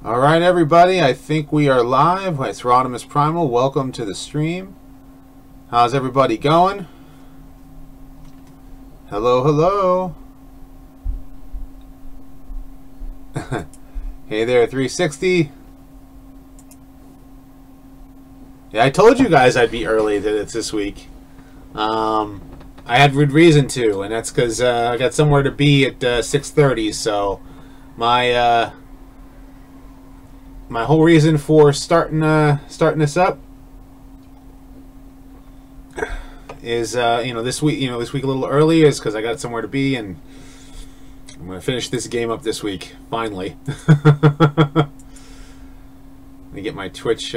Alright everybody, I think we are live. It's Rodimus Primal. Welcome to the stream. How's everybody going? Hello, hello. Hey there, 360. Yeah, I told you guys I'd be early this week. I had good reason to, and that's because I got somewhere to be at 6:30, so my whole reason for starting this up is this week a little early is because I got somewhere to be, and I'm gonna finish this game up this week finally. Let me get my Twitch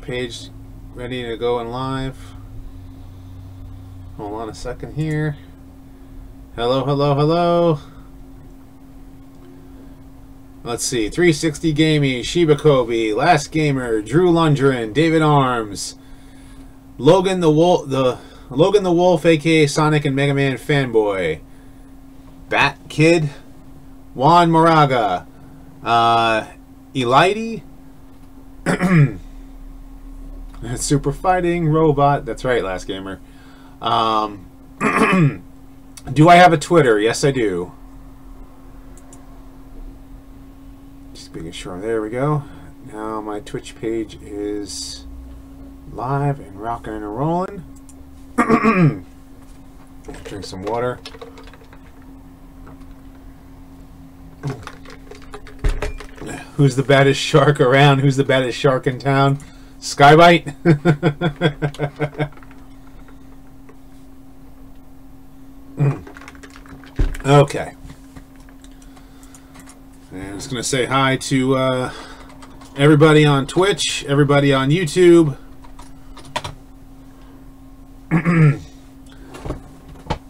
page ready to go and live. Hold on a second here. Hello, hello, hello. Let's see, 360 Gaming, Shiba Kobe, Last Gamer, Drew Lundgren, David Arms, Logan the Wolf, aka Sonic and Mega Man fanboy, Bat Kid, Juan Moraga, Elidey, Super Fighting Robot. That's right, Last Gamer. Do I have a Twitter? Yes, I do. Making sure. There we go. Now my Twitch page is live and rocking and rolling. Drink some water. Who's the baddest shark around? Who's the baddest shark in town? Skybite? Okay. And I'm just going to say hi to everybody on Twitch, everybody on YouTube.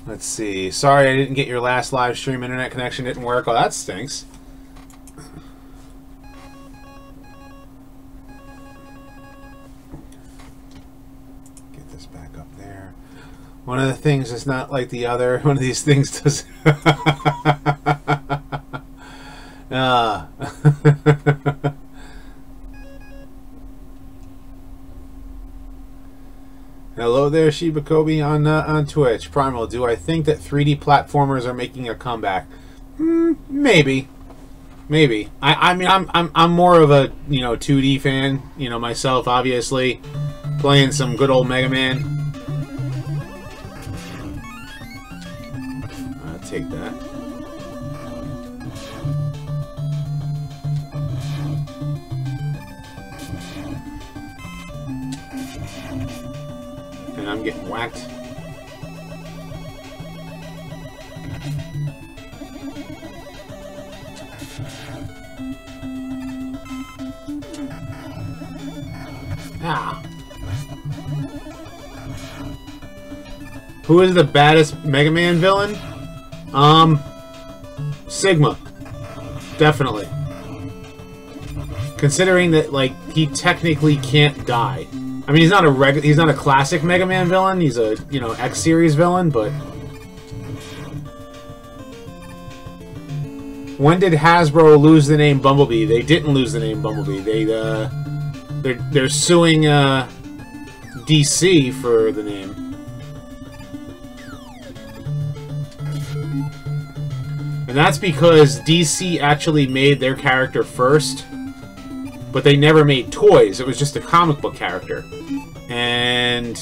Let's see. Sorry I didn't get your last live stream. Internet connection didn't work. Oh, that stinks. Get this back up there. One of the things is not like the other. One of these things does... Hello there, Shiba Kobe on Twitch. Primal, do I think that 3D platformers are making a comeback? Maybe. I mean, I'm more of a 2D fan, myself, obviously, playing some good old Mega Man. I'll take that. And I'm getting whacked. Ah. Who is the baddest Mega Man villain? Sigma. Definitely. Considering that, like, he technically can't die. I mean, he's not a classic Mega Man villain. He's a, X series villain, but when did Hasbro lose the name Bumblebee? They didn't lose the name Bumblebee. They're suing DC for the name. And that's because DC actually made their character first. But they never made toys. It was just a comic book character. And...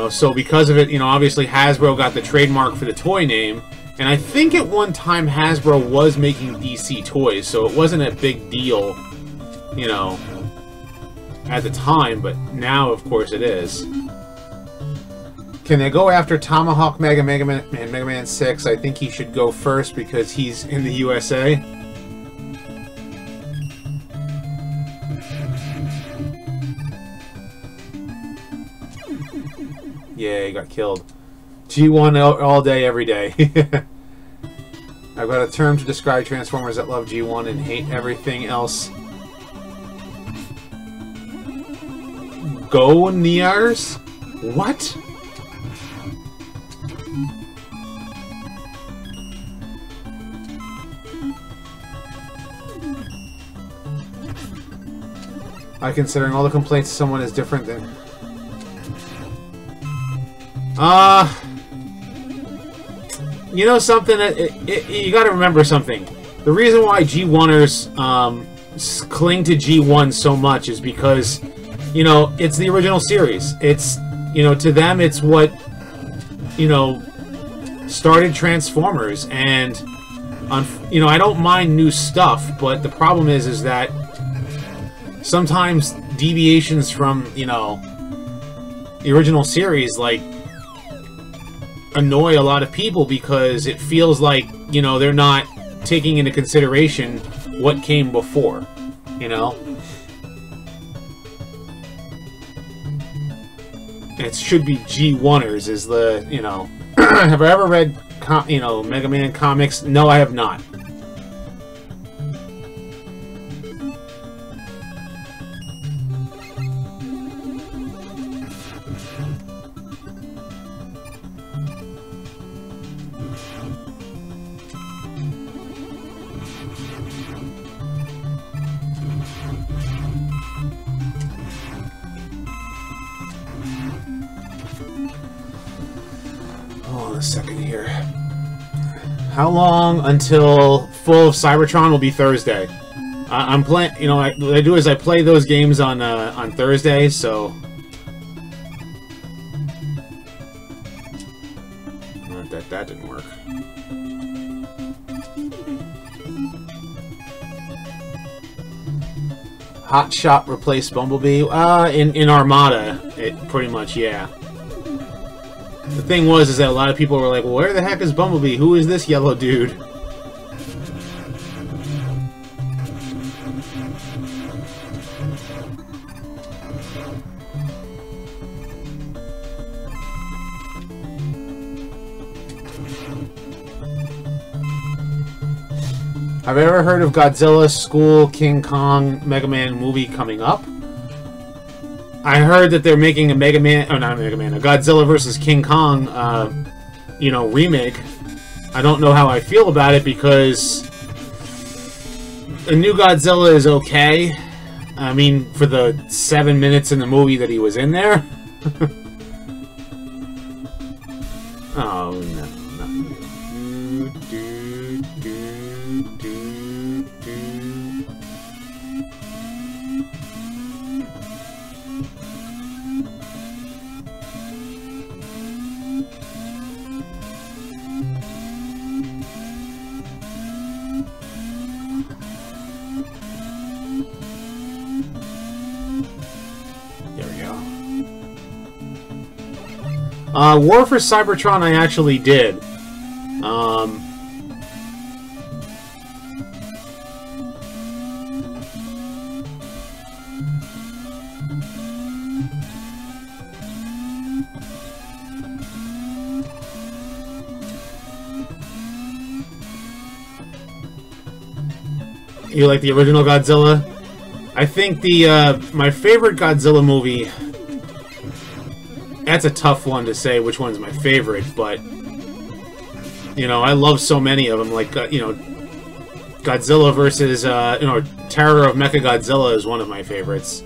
so because of it, obviously Hasbro got the trademark for the toy name. And I think at one time Hasbro was making DC toys, so it wasn't a big deal, at the time, but now, of course, it is. Can they go after Tomahawk Mega Man and Mega Man 6? I think he should go first because he's in the USA. Yeah, he got killed. G1 all day, every day. I've got a term to describe Transformers that love G1 and hate everything else. Go Nears? What? Considering all the complaints someone is different than... You know something? You gotta remember something. The reason why G1ers cling to G1 so much is because, you know, it's the original series. It's, you know, to them it's what, you know, started Transformers. And, you know, I don't mind new stuff, but the problem is that sometimes deviations from, you know, the original series, like, annoy a lot of people because it feels like, you know, they're not taking into consideration what came before, you know? It should be G1ers is the, you know... Have I ever read, you know, Mega Man comics? No, I have not. Second here. How long until full of Cybertron will be Thursday? I'm playing. You know, what I do is I play those games on Thursday. So that didn't work. Hot Shot replaced Bumblebee. In Armada, it pretty much, yeah. The thing is that a lot of people were like, well, where the heck is Bumblebee? Who is this yellow dude? Have you ever heard of Godzilla, School, King Kong, Mega Man movie coming up? I heard that they're making a Mega Man, oh not Mega Man, a Godzilla vs. King Kong, you know, remake. I don't know how I feel about it because a new Godzilla is okay. I mean, for the 7 minutes in the movie that he was in there. Oh, no. War for Cybertron I actually did. You like the original Godzilla? I think the, my favorite Godzilla movie... That's a tough one to say which one's my favorite, but... You know, I love so many of them, like, you know... Godzilla versus, you know, Terror of Mechagodzilla is one of my favorites.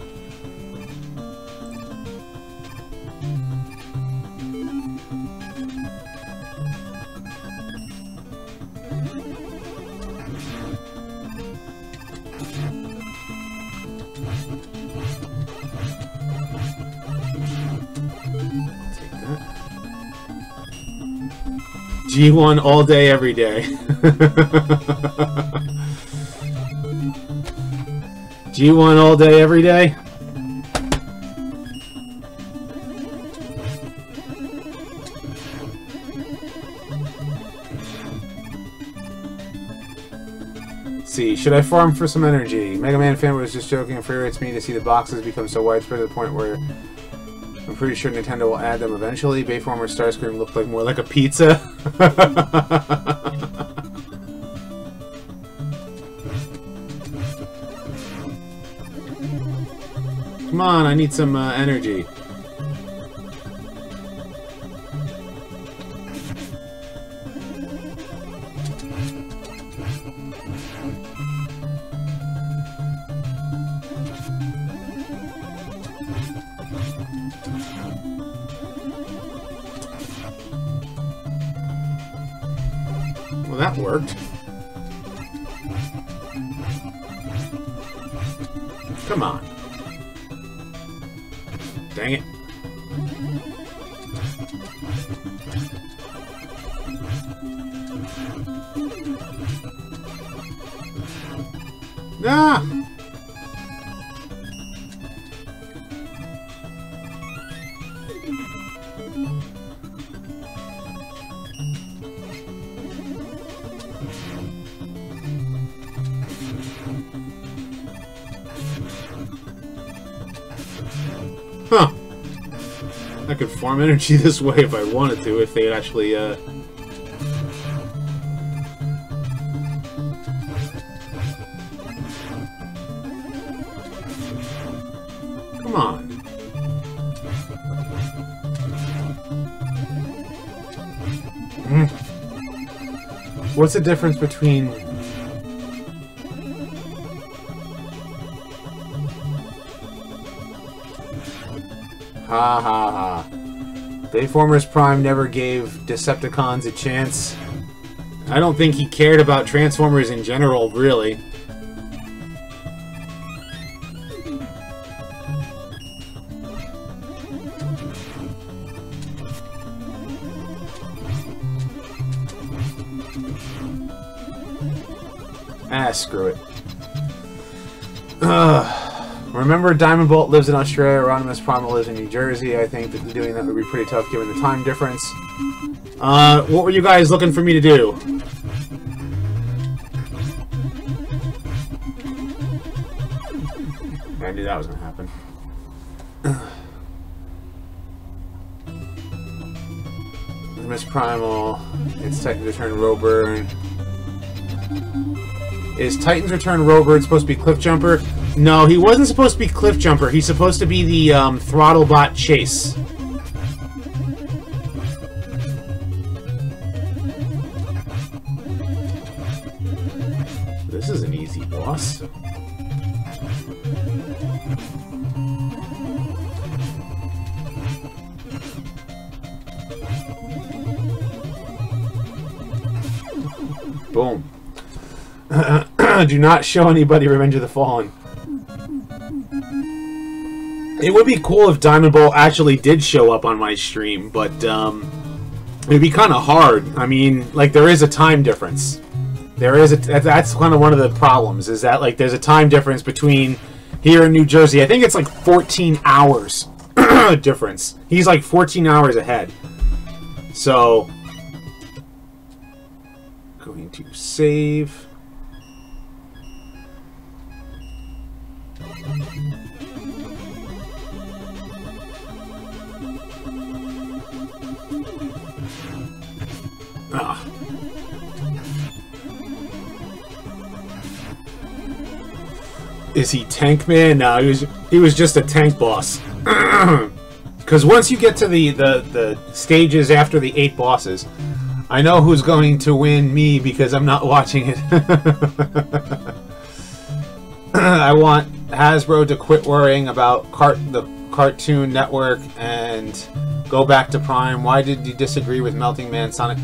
G1 all day, every day. G1 all day, every day. Let's see, should I farm for some energy? Mega Man fan was just joking. Infuriates me to see the boxes become so widespread to the point where I'm pretty sure Nintendo will add them eventually. Bayformer Starscream looked like more like a pizza. Come Come on, I need some energy. Well, that worked. Come on. Dang it. Ah! Huh. I could farm energy this way if I wanted to, if they actually, Come on. What's the difference between... Ha ha ha. Bayformers Prime never gave Decepticons a chance. I don't think he cared about Transformers in general, really. Ah, screw it. Remember, Diamond Bolt lives in Australia, Rodimus Primal lives in New Jersey. I think that doing that would be pretty tough given the time difference. What were you guys looking for me to do? I knew that was going to happen. Rodimus Primal, it's Titan's Return Roburn. Is Titan's Return Robird supposed to be Cliff Jumper? No, he wasn't supposed to be Cliff Jumper. He's supposed to be the Throttlebot Chase. This is an easy boss. Boom. Do not show anybody Revenge of the Fallen. It would be cool if Diamond Bolt actually did show up on my stream, but it'd be kind of hard. I mean, like, there is a time difference. That's kind of one of the problems, is that, like, there's a time difference between here in New Jersey. I think it's like 14 hours difference. He's like 14 hours ahead. So, going to save. Is he Tank Man? No, he was just a tank boss. Because once you get to the stages after the 8 bosses, I know who's going to win me because I'm not watching it. I want Hasbro to quit worrying about the Cartoon Network and go back to Prime. Why did you disagree with Melting Man Sonic?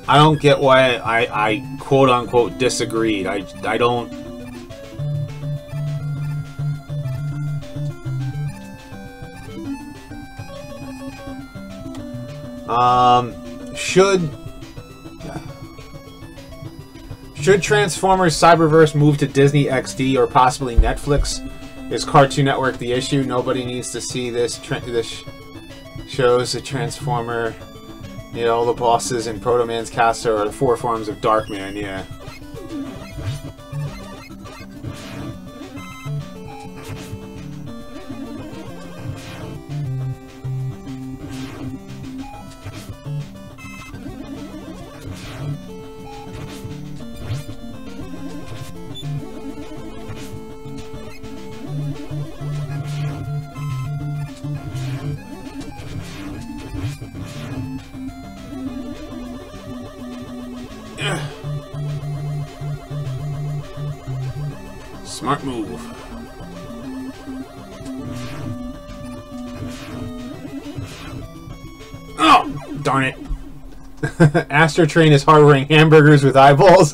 I don't get why I quote-unquote disagreed. I don't... Should Transformers Cyberverse move to Disney XD or possibly Netflix? Is Cartoon Network the issue? Nobody needs to see this. This shows the Transformer. You know, the bosses in Proto Man's Castle are the 4 forms of Darkman, yeah. Smart move. Oh, darn it. Astro Train is harboring hamburgers with eyeballs.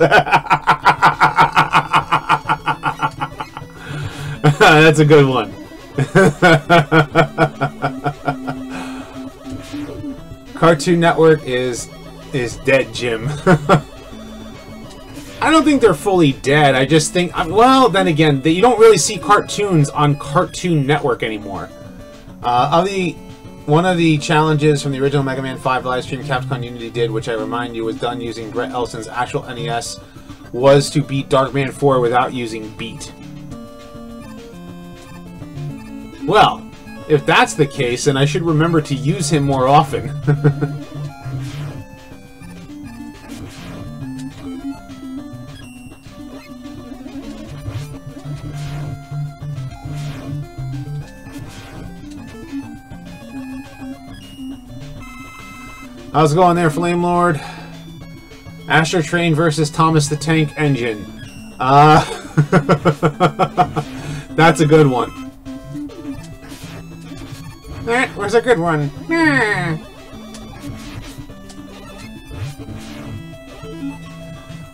That's a good one. Cartoon Network is dead, Jim. I don't think they're fully dead. I just think, well, then again, you don't really see cartoons on Cartoon Network anymore. One of the challenges from the original Mega Man 5 livestream Capcom Unity did, which I remind you was done using Brett Elson's actual NES, was to beat Darkman 4 without using Beat. Well, if that's the case, then I should remember to use him more often. How's it going there, Flame Lord? Astro Train versus Thomas the Tank Engine. That's a good one. That was a good one.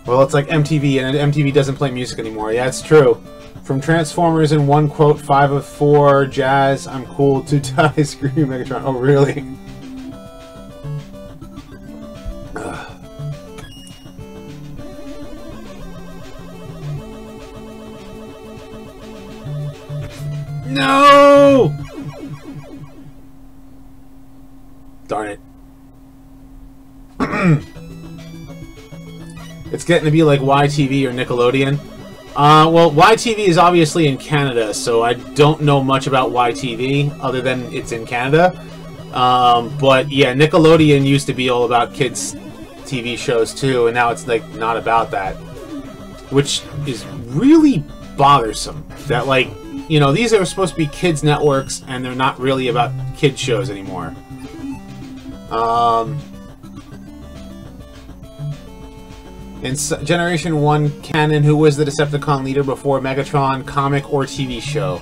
Well, it's like MTV, and MTV doesn't play music anymore. Yeah, it's true. From Transformers in one quote, 5 of 4, Jazz, I'm cool, to die, screw you, Megatron. Oh, really? No! Darn it. It's getting to be like YTV or Nickelodeon. Well, YTV is obviously in Canada, so I don't know much about YTV, other than it's in Canada. But yeah, Nickelodeon used to be all about kids' TV shows too, and now it's like not about that. Which is really bothersome. That, like, you know, these are supposed to be kids' networks, and they're not really about kids' shows anymore. In Generation 1 canon, who was the Decepticon leader before Megatron, comic or TV show?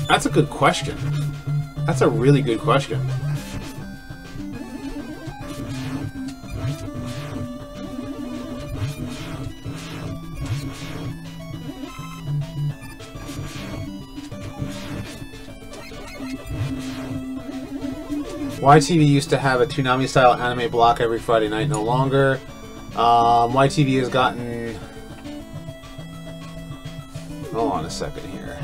That's a good question. That's a really good question. YTV used to have a Toonami-style anime block every Friday night, no longer. YTV has gotten... Hold on a second here.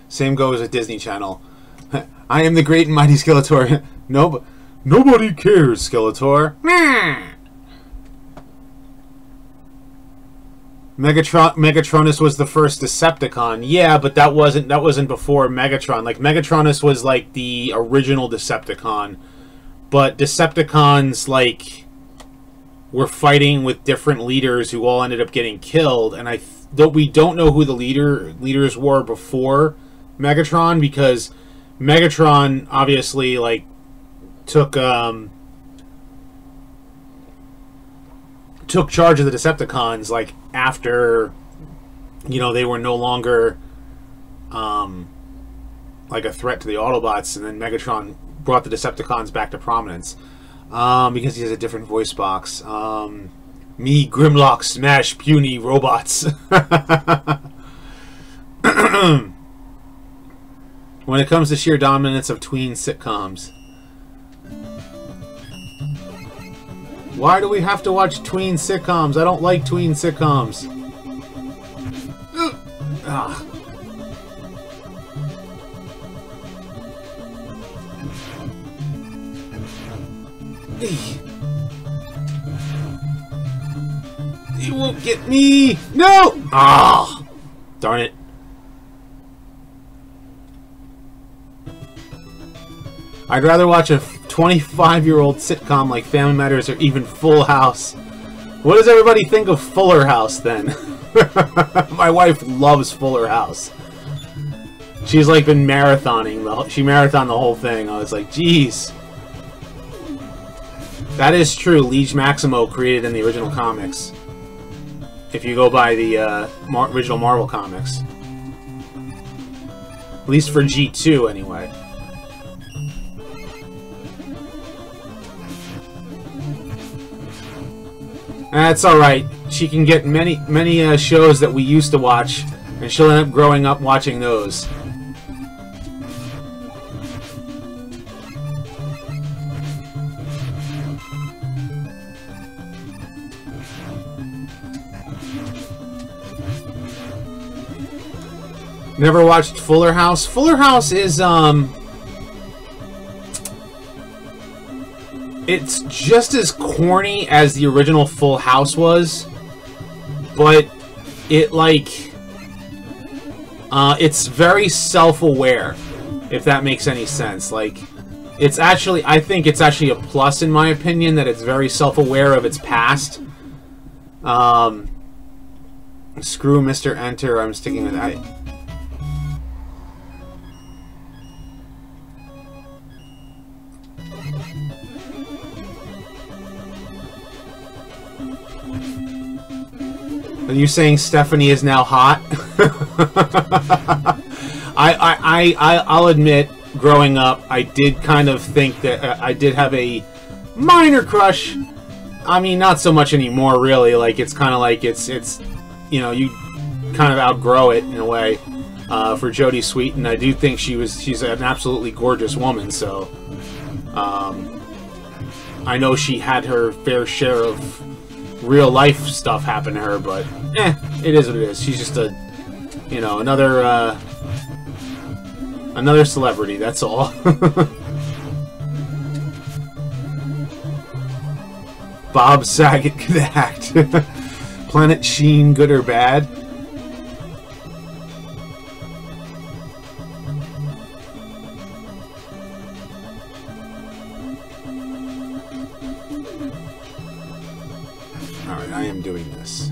Same goes with Disney Channel. I am the great and mighty Skeletor. Nobody cares, Skeletor. Megatronus was the first Decepticon. Yeah, but that wasn't before Megatron. Like, Megatronus was like the original Decepticon. But Decepticons, like, were fighting with different leaders who all ended up getting killed, and we don't know who the leaders were before Megatron, because Megatron obviously, like, took charge of the Decepticons, like, after, you know, they were no longer like a threat to the Autobots, and then Megatron brought the Decepticons back to prominence because he has a different voice box. Me, Grimlock, smash puny robots. When it comes to sheer dominance of tween sitcoms. Why do we have to watch tween sitcoms? I don't like tween sitcoms. Ah. You won't get me! No! Ah! Darn it. I'd rather watch a 25-year-old sitcom like Family Matters or even Full House. What does everybody think of Fuller House, then? My wife loves Fuller House. She's like been marathoning. She marathoned the whole thing. I was like, geez. That is true. Liege Maximo created in the original comics. If you go by the original Marvel comics. At least for G2, anyway. That's alright. She can get many shows that we used to watch, and she'll end up growing up watching those. Never watched Fuller House? Fuller House is, it's just as corny as the original Full House was, but it, like, it's very self-aware, if that makes any sense. Like, it's actually, I think it's actually a plus, in my opinion, that it's very self-aware of its past. Screw Mr. Enter, I'm sticking with that. Are you saying Stephanie is now hot? I'll admit, growing up, I did kind of think that I did have a minor crush. I mean, not so much anymore, really. Like, it's kind of like it's you know, you kind of outgrow it in a way. For Jodie Sweetin, I do think she's an absolutely gorgeous woman. So, I know she had her fair share of real life stuff happen to her, but it is what it is. She's just a, you know, another celebrity, that's all. Bob Saget could act. Planet Sheen, good or bad? Alright, I am doing this.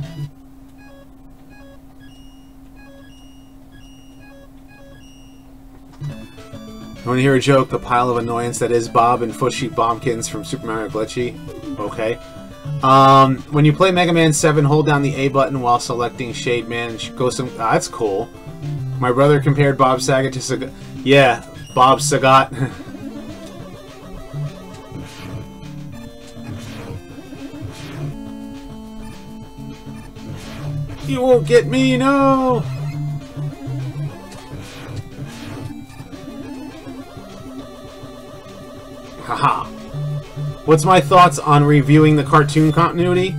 You want to hear a joke? The pile of annoyance that is Bob and Footsheet Bombkins from Super Mario Glitchy. Okay. When you play Mega Man 7, hold down the A button while selecting Shade Man. Go some. That's cool. My brother compared Bob Saget to Sagat. Yeah, Bob Sagat. You won't get me, no! Haha. What's my thoughts on reviewing the cartoon continuity?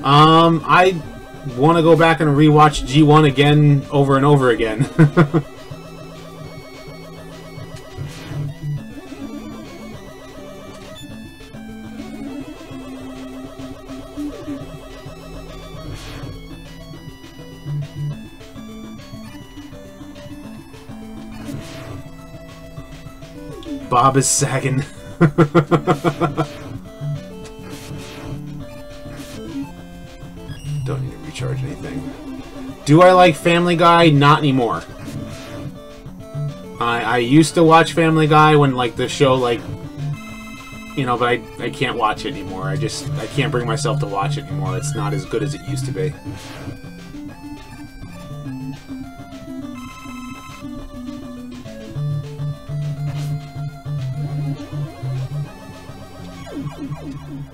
I want to go back and rewatch G1 again over and over again. Bob is sagging. Don't need to recharge anything. Do I like Family Guy? Not anymore. I used to watch Family Guy when, like, the show, like, you know, but I can't watch it anymore. I can't bring myself to watch it anymore. It's not as good as it used to be.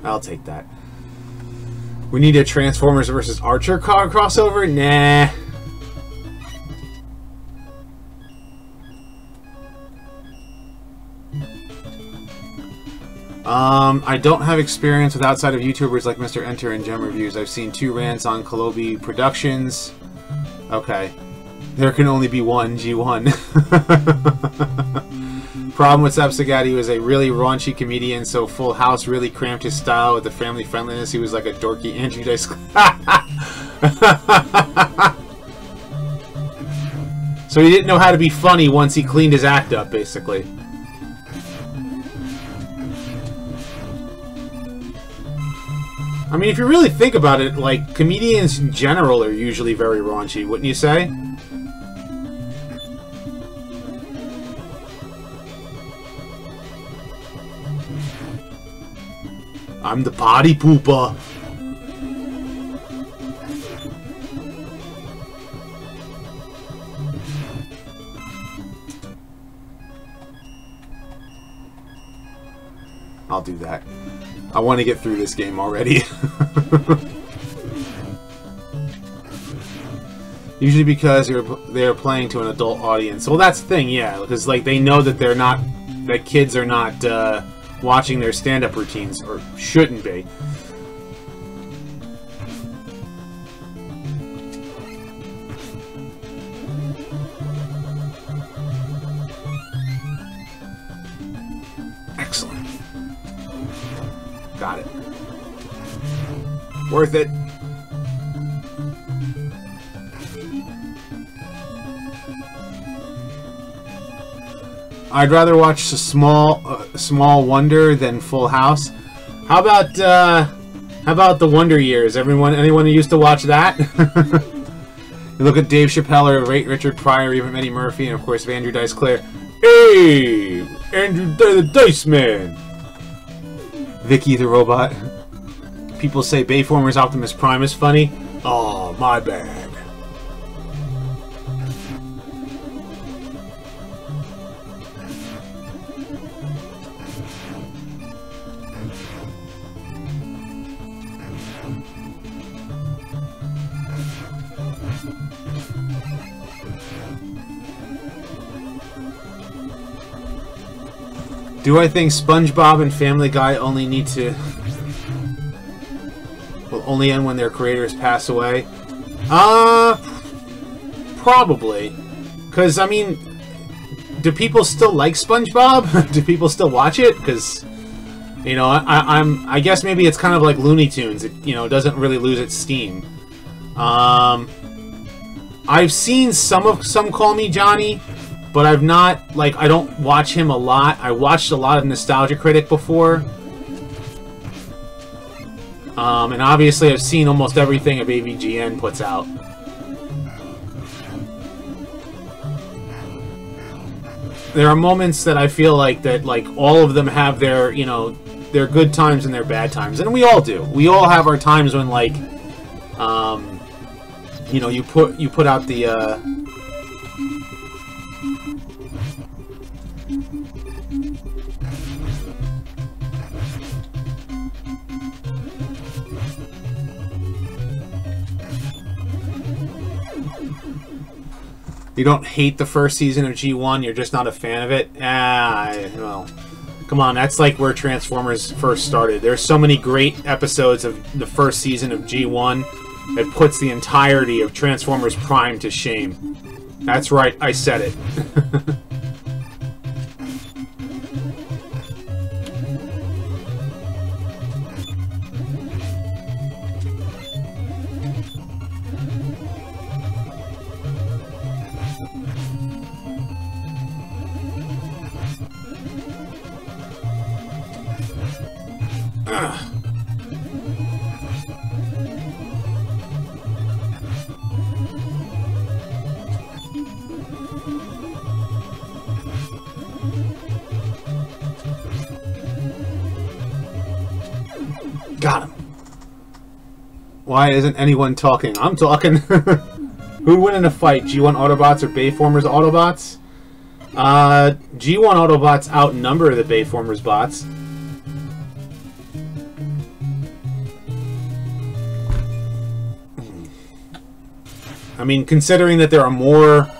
I'll take that. We need a Transformers versus Archer crossover? Nah. I don't have experience with outside of YouTubers like Mr. Enter and Gem Reviews. I've seen 2 rants on Kolobi Productions. Okay. There can only be one G1. Problem with Sapsagati, he was a really raunchy comedian, so Full House really cramped his style with the family friendliness. He was like a dorky Andrew Dice. So he didn't know how to be funny once he cleaned his act up, basically. I mean, if you really think about it, like, comedians in general are usually very raunchy, wouldn't you say? I'm the party pooper. I'll do that. I want to get through this game already. Usually because they're playing to an adult audience. Well, that's the thing, yeah, because like they know that that kids are not watching their stand-up routines, or shouldn't be. Excellent. Got it. Worth it. I'd rather watch a Small Wonder than Full House. How about the Wonder Years? Anyone who used to watch that? You look at Dave Chappelle or Richard Pryor, even Eddie Murphy, and of course Andrew Dice Clare. Hey, Andrew the Dice Man. Vicky the Robot. People say Bayformers Optimus Prime is funny. Oh, my bad. Do I think SpongeBob and Family Guy only need to... will only end when their creators pass away? Probably. Because, I mean, do people still like SpongeBob? Do people still watch it? Because, you know, I guess maybe it's kind of like Looney Tunes. It, you know, doesn't really lose its steam. I've seen some Call Me Johnny, but I've not, like, I don't watch him a lot. I watched a lot of Nostalgia Critic before. And obviously I've seen almost everything of AVGN puts out. There are moments that I feel like all of them have their, you know, their good times and their bad times. And we all do. We all have our times when, like, you know, you put out the, you don't hate the first season of G1, you're just not a fan of it? Well, come on, that's like where Transformers first started. There's so many great episodes of the first season of G1 that puts the entirety of Transformers Prime to shame. That's right, I said it. Got him. Why isn't anyone talking? I'm talking. Who'd win in a fight? G1 Autobots or Bayformers Autobots? G1 Autobots outnumber the Bayformers bots. I mean, considering that there are more...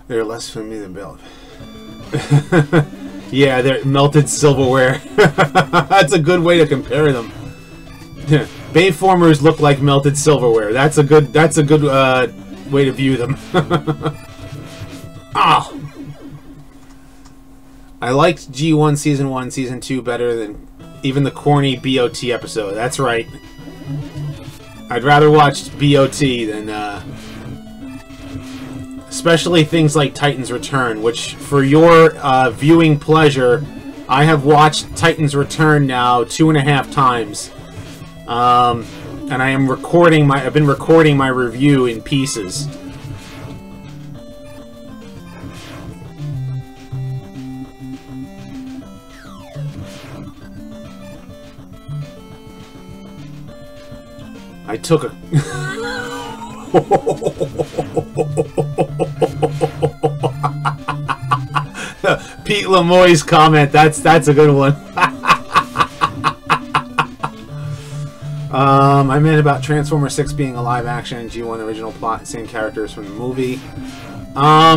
They're less familiar than Bell. Yeah, they're melted silverware. That's a good way to compare them. Bayformers look like melted silverware. That's a good way to view them. Oh. I liked G1 Season 1, Season 2 better than even the corny BOT episode. That's right. I'd rather watch BOT than, especially things like Titan's Return, which, for your viewing pleasure, I have watched Titan's Return now 2.5 times. And I am recording I've been recording my review in pieces. I took a... Pete Lemoy's comment, that's a good one. I meant about Transformers 6 being a live action, G1 original plot, same characters from the movie. I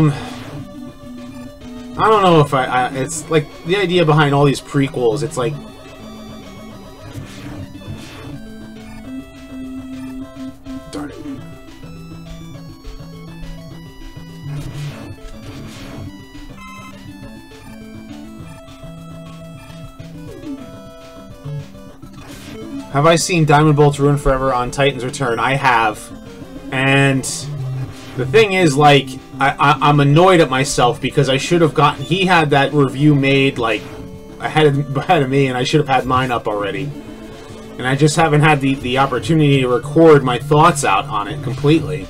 don't know if it's like the idea behind all these prequels, it's like, darn it. Have I seen Diamond Bolt's Ruin Forever on Titan's Return? I have. And the thing is, like, I'm annoyed at myself because I should have gotten... He had that review made, like, ahead of me, and I should have had mine up already. And I just haven't had the opportunity to record my thoughts out on it completely.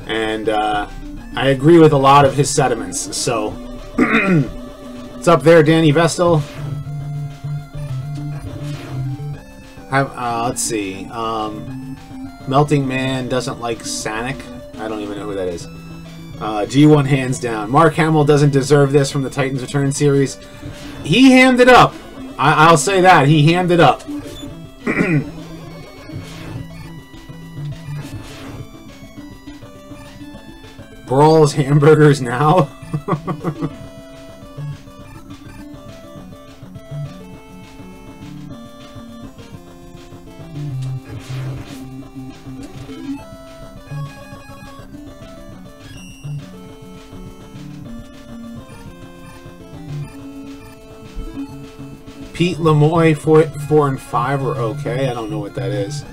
And I agree with a lot of his sentiments, so... What's up there, Danny Vestal? Let's see. Melting Man doesn't like Sanic. I don't even know who that is. G1 hands down. Mark Hamill doesn't deserve this from the Titans Return series. He hammed it up. I'll say that. He hammed it up. Brawl's hamburgers now? Pete Lemoy 4 and 5 were okay. I don't know what that is.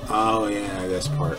Oh yeah, this part.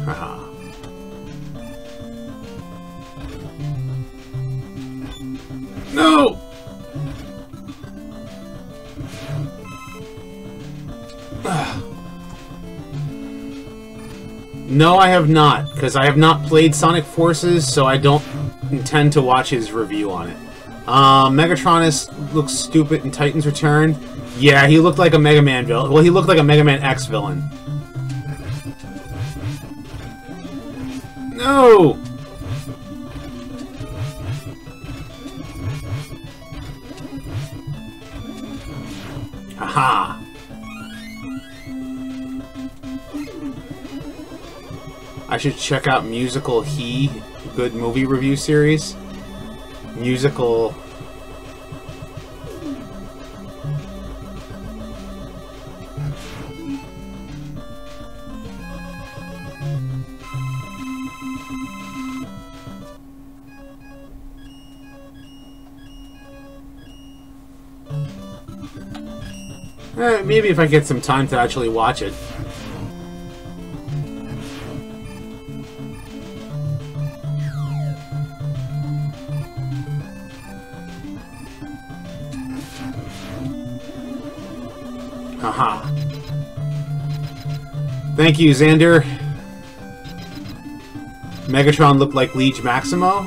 Haha. No! No, I have not, because I have not played Sonic Forces, so I don't intend to watch his review on it. Megatron looks stupid in Titan's Return. Yeah, he looked like a Mega Man villain. Well, he looked like a Mega Man X villain. No! Haha! I should check out Musical He, good movie review series. Musical... maybe if I get some time to actually watch it. Haha. Thank you, Xander. Megatron looked like Liege Maximo?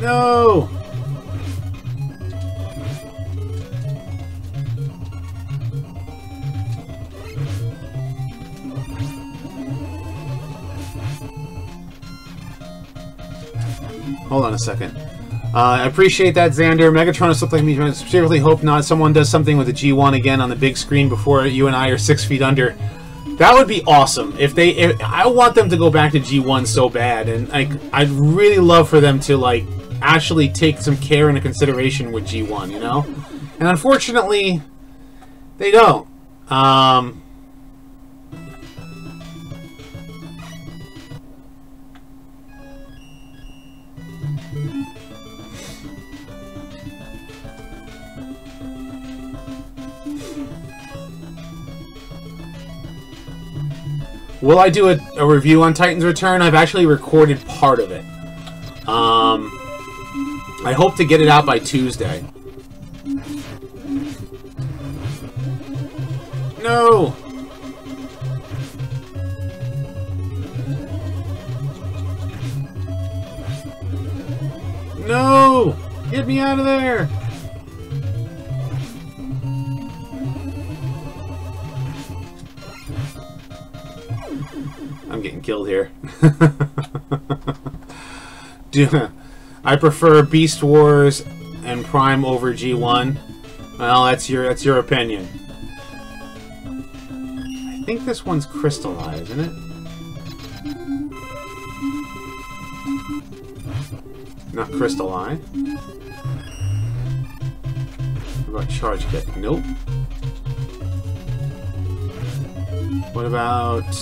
No! Hold on a second. I appreciate that, Xander. Megatron has looked like me. I sincerely hope not. Someone does something with the G1 again on the big screen before you and I are 6 feet under. That would be awesome. I want them to go back to G1 so bad, and I'd really love for them to like actually take some care into consideration with G1, you know. And unfortunately, they don't. Will I do a review on Titan's Return? I've actually recorded part of it. I hope to get it out by Tuesday. No! No! Get me out of there! I'm getting killed here. I prefer Beast Wars and Prime over G1. Well, that's your opinion. I think this one's crystallized, isn't it? Not crystalline. What about charge kit? Nope. What about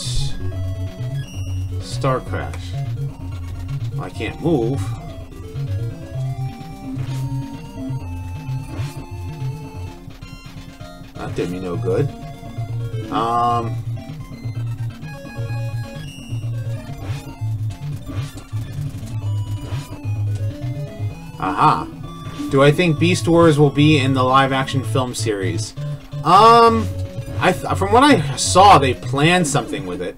Star Crash? Well, I can't move. That did me no good. Aha. Do I think Beast Wars will be in the live-action film series? From what I saw, they planned something with it.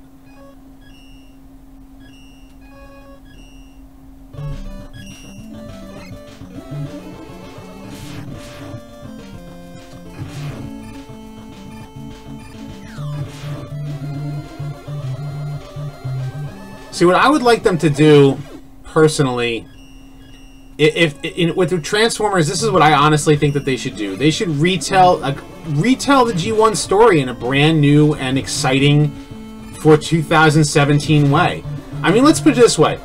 See, what I would like them to do, personally, with the Transformers, this is what I honestly think that they should do. They should retell the G1 story in a brand new and exciting for 2017 way. I mean, let's put it this way.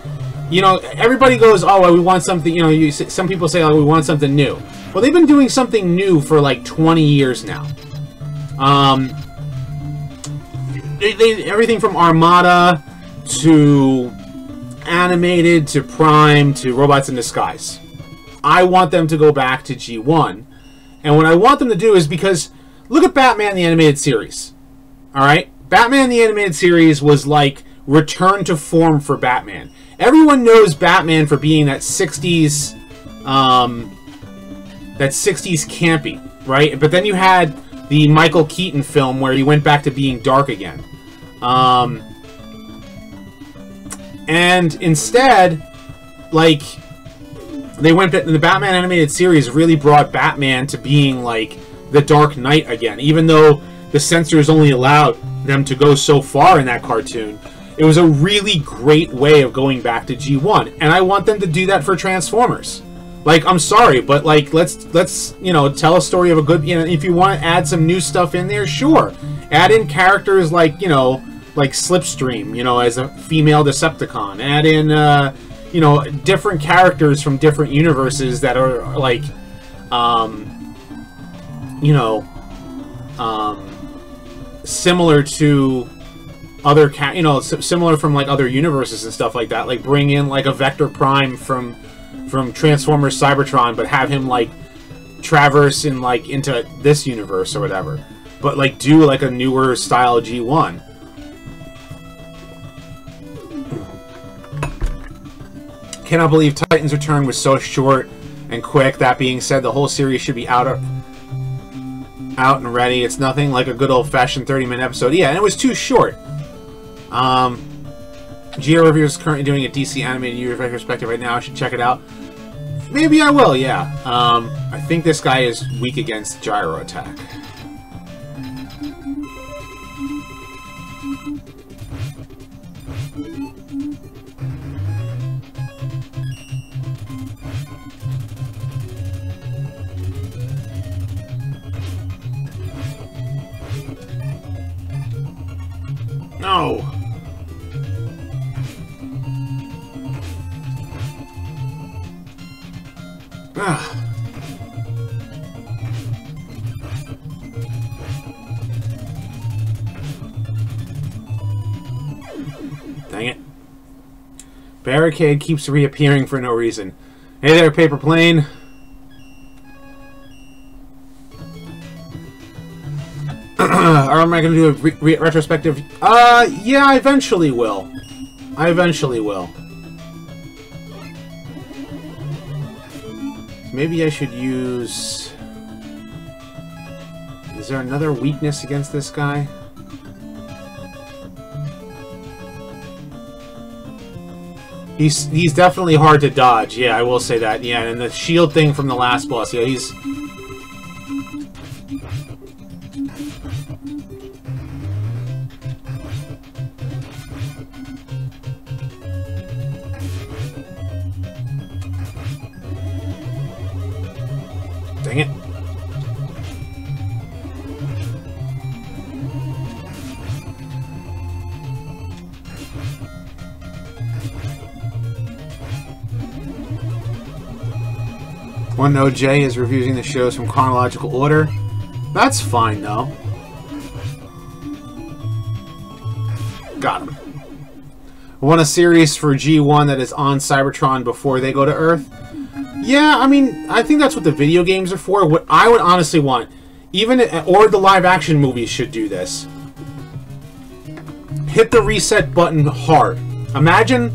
You know, everybody goes, oh, well, we want something, you know, some people say, oh, we want something new. Well, they've been doing something new for like 20 years now. Everything from Armada to animated to Prime to Robots in Disguise. I want them to go back to G1. And what I want them to do is because look at Batman the Animated Series. Alright? Batman the Animated Series was like return to form for Batman. Everyone knows Batman for being that 60s campy, right? But then you had the Michael Keaton film where he went back to being dark again. And instead, like, they went, the Batman animated series really brought Batman to being, like, the Dark Knight again. Even though the censors only allowed them to go so far in that cartoon, it was a really great way of going back to G1. And I want them to do that for Transformers. Like, I'm sorry, but, like, let's you know, tell a story of a good, you know, if you want to add some new stuff in there, sure. Add in characters like, you know, like Slipstream, you know, as a female Decepticon. Add in, you know, different characters from different universes that are, like, you know, similar to other, you know, similar from, like, other universes and stuff like that. Like, bring in, like, a Vector Prime from Transformers Cybertron, but have him, like, traverse in, like, into this universe or whatever. But, like, do, like, a newer style G1. Cannot believe Titan's Return was so short and quick. That being said, the whole series should be out and ready. It's nothing like a good old-fashioned 30-minute episode. Yeah, and it was too short. Geo Review is currently doing a DC animated year retrospective right now. I should check it out. Maybe I will, yeah. I think this guy is weak against gyro attack. No. Ah. Dang it. Barricade keeps reappearing for no reason. Hey there, paper plane. Or am I going to do a retrospective? Yeah, I eventually will. I eventually will. Maybe I should use... Is there another weakness against this guy? He's definitely hard to dodge. Yeah, I will say that. Yeah, and the shield thing from the last boss. Yeah, he's... Dang it. One OJ is reviewing the shows from chronological order. That's fine, though. Got him. I want a series for G1 that is on Cybertron before they go to Earth. Yeah, I mean, I think that's what the video games are for. What I would honestly want, or the live-action movies should do this. Hit the reset button hard. Imagine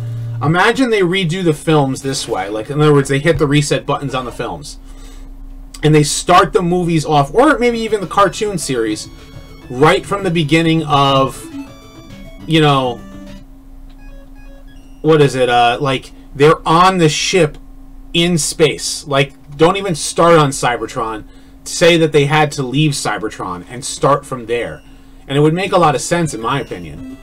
they redo the films this way. Like, in other words, they hit the reset buttons on the films. And they start the movies off, or maybe even the cartoon series, right from the beginning of, you know, what is it? Like, they're on the ship in space. Like, don't even start on Cybertron. Say that they had to leave Cybertron and start from there. And it would make a lot of sense, in my opinion.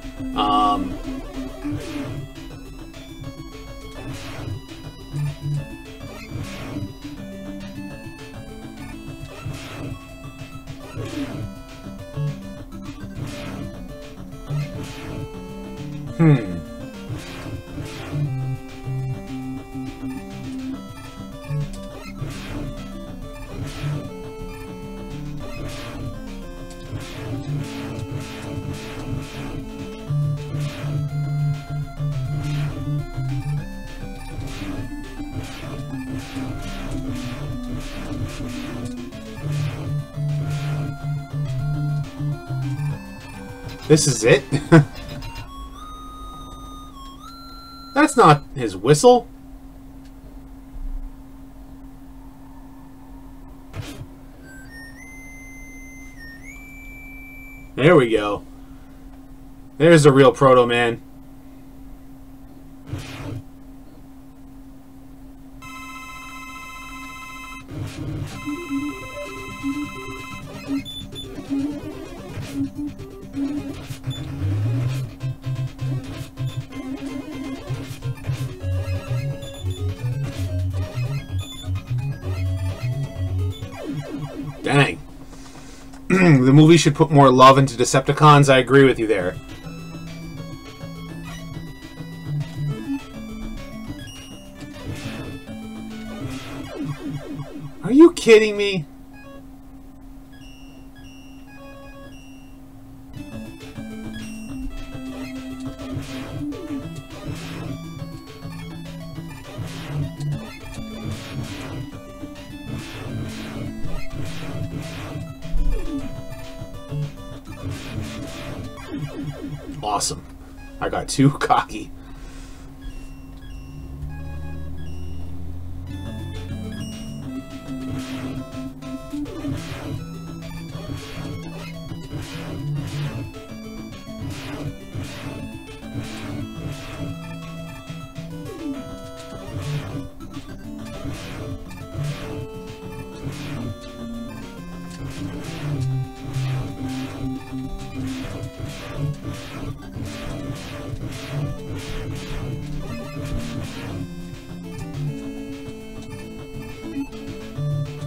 This is it? That's not his whistle. There we go. There's the real Proto Man. Dang. The movie should put more love into Decepticons. I agree with you there. Are you kidding me? Awesome. I got too cocky.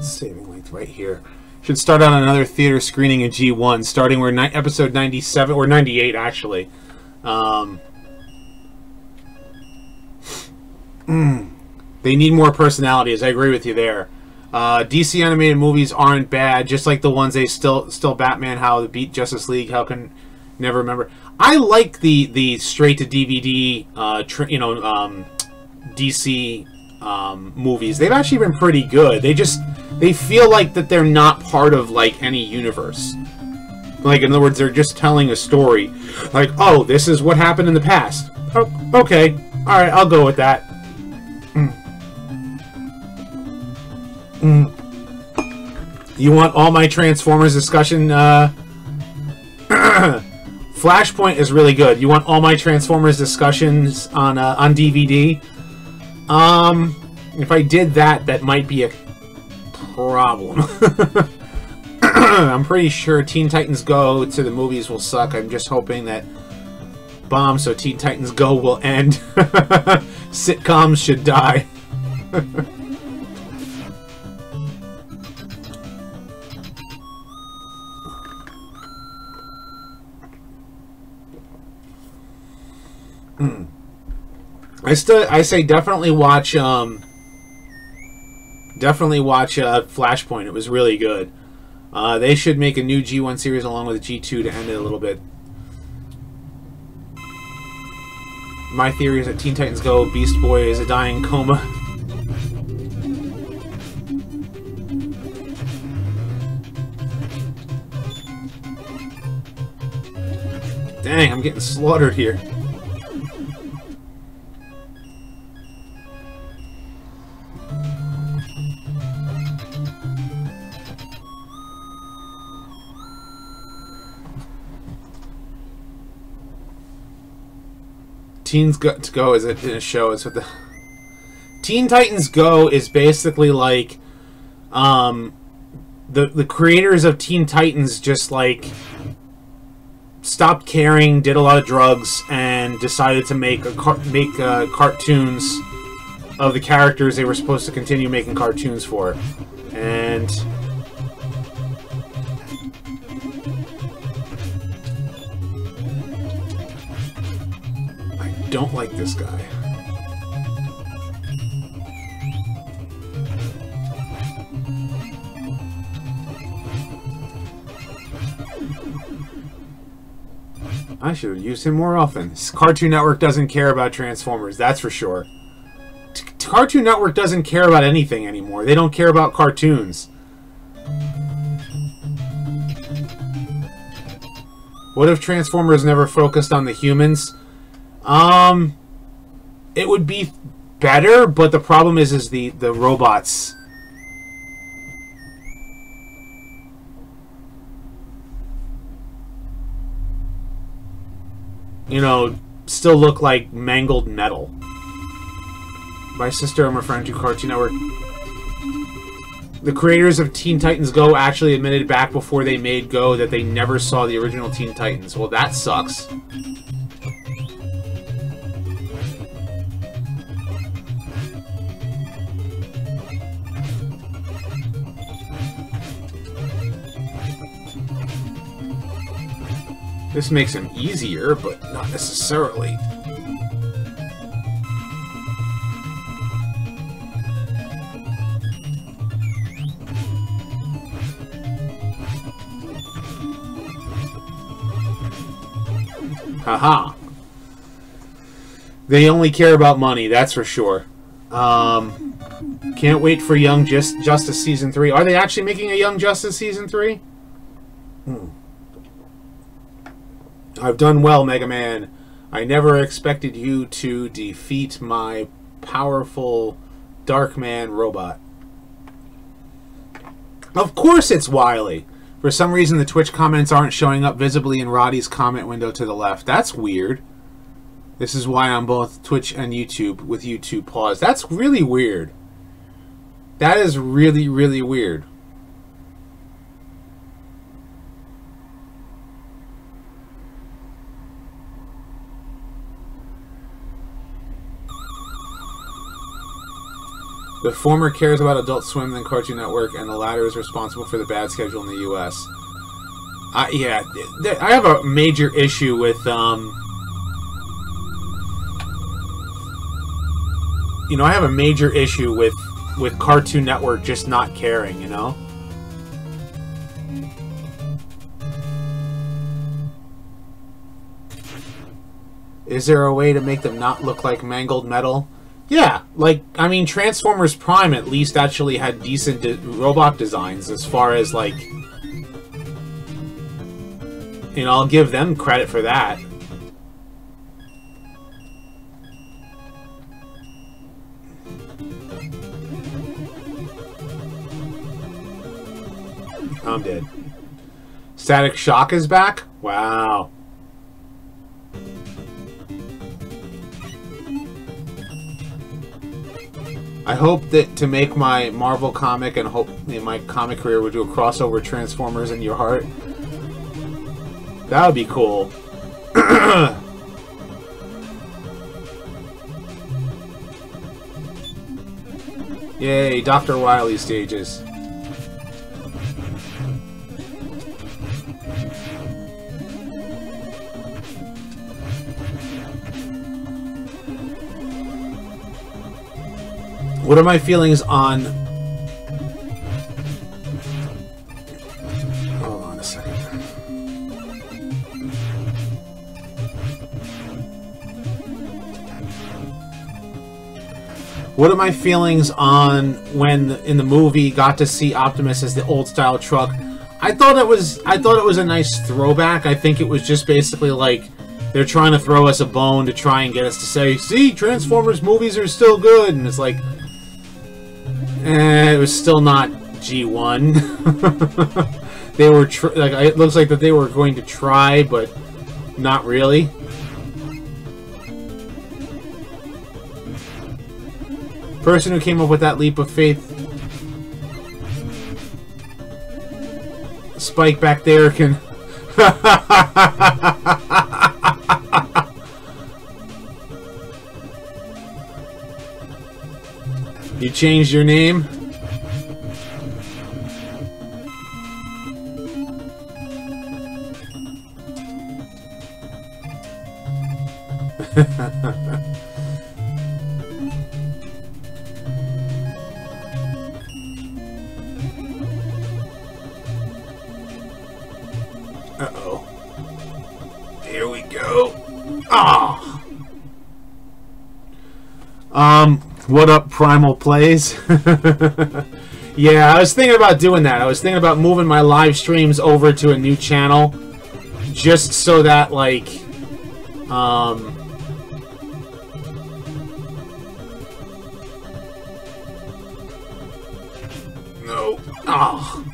Saving length right here. Should start on another theater screening of G1, starting where episode 97 or 98 actually. They need more personalities. I agree with you there. DC animated movies aren't bad, just like the ones they still Batman, how they beat Justice League, how can never remember. I like the straight to DVD DC movies. They've actually been pretty good. They feel like that they're not part of like any universe. Like, in other words, they're just telling a story. Like, oh, this is what happened in the past. Oh, okay. Alright, I'll go with that. You want all my Transformers discussion? Flashpoint is really good. You want all my Transformers discussions on DVD? If I did that, that might be a problem. I'm pretty sure Teen Titans Go to the movies will suck. I'm just hoping that bomb so Teen Titans Go will end. Sitcoms should die. I say definitely watch Flashpoint. It was really good. They should make a new G1 series along with G2 to end it a little bit. My theory is that Teen Titans Go, Beast Boy is a dying coma. Dang, I'm getting slaughtered here. Teens Go is a show. It's what the Teen Titans Go is basically like the creators of Teen Titans just like stopped caring, did a lot of drugs, and decided to make cartoons of the characters they were supposed to continue making cartoons for, and don't like this guy. I should have used him more often. Cartoon Network doesn't care about Transformers, that's for sure. Cartoon Network doesn't care about anything anymore. They don't care about cartoons. What if Transformers never focused on the humans? It would be better, but the problem is the robots. You know, still look like mangled metal. My sister, I'm referring to Cartoon Network. The creators of Teen Titans Go actually admitted back before they made Go that they never saw the original Teen Titans. Well, that sucks. This makes him easier, but not necessarily. Haha. They only care about money, that's for sure. Can't wait for Young Justice Season 3. Are they actually making a Young Justice Season 3? I've done well, Mega Man. I never expected you to defeat my powerful Darkman robot. Of course it's Wily. For some reason, the Twitch comments aren't showing up visibly in Roddy's comment window to the left. That's weird. This is why I'm both Twitch and YouTube with YouTube paused. That's really weird. That is really, really weird. The former cares about Adult Swim than Cartoon Network, and the latter is responsible for the bad schedule in the U.S. Yeah, I have a major issue with you know, I have a major issue with Cartoon Network just not caring, you know? Is there a way to make them not look like mangled metal? Yeah, like, I mean, Transformers Prime at least actually had decent robot designs as far as, like... You know, I'll give them credit for that. I'm dead. Static Shock is back? Wow. I hope that to make my Marvel comic and hope in my comic career would do a crossover Transformers in your heart. That would be cool. Yay, Dr. Wily stages. What are my feelings on... Hold on a second. What are my feelings on when in the movie got to see Optimus as the old style truck? I thought it was a nice throwback. I think it was just basically like they're trying to throw us a bone to try and get us to say, see, Transformers movies are still good, and it's like, it was still not G1. They were like, it looks like that they were going to try, but not really. Person who came up with that leap of faith, Spike back there can. You changed your name? Uh-oh. Here we go. Ah. What up, Primal Plays? Yeah, I was thinking about doing that. I was thinking about moving my live streams over to a new channel, just so that, like, no. Oh.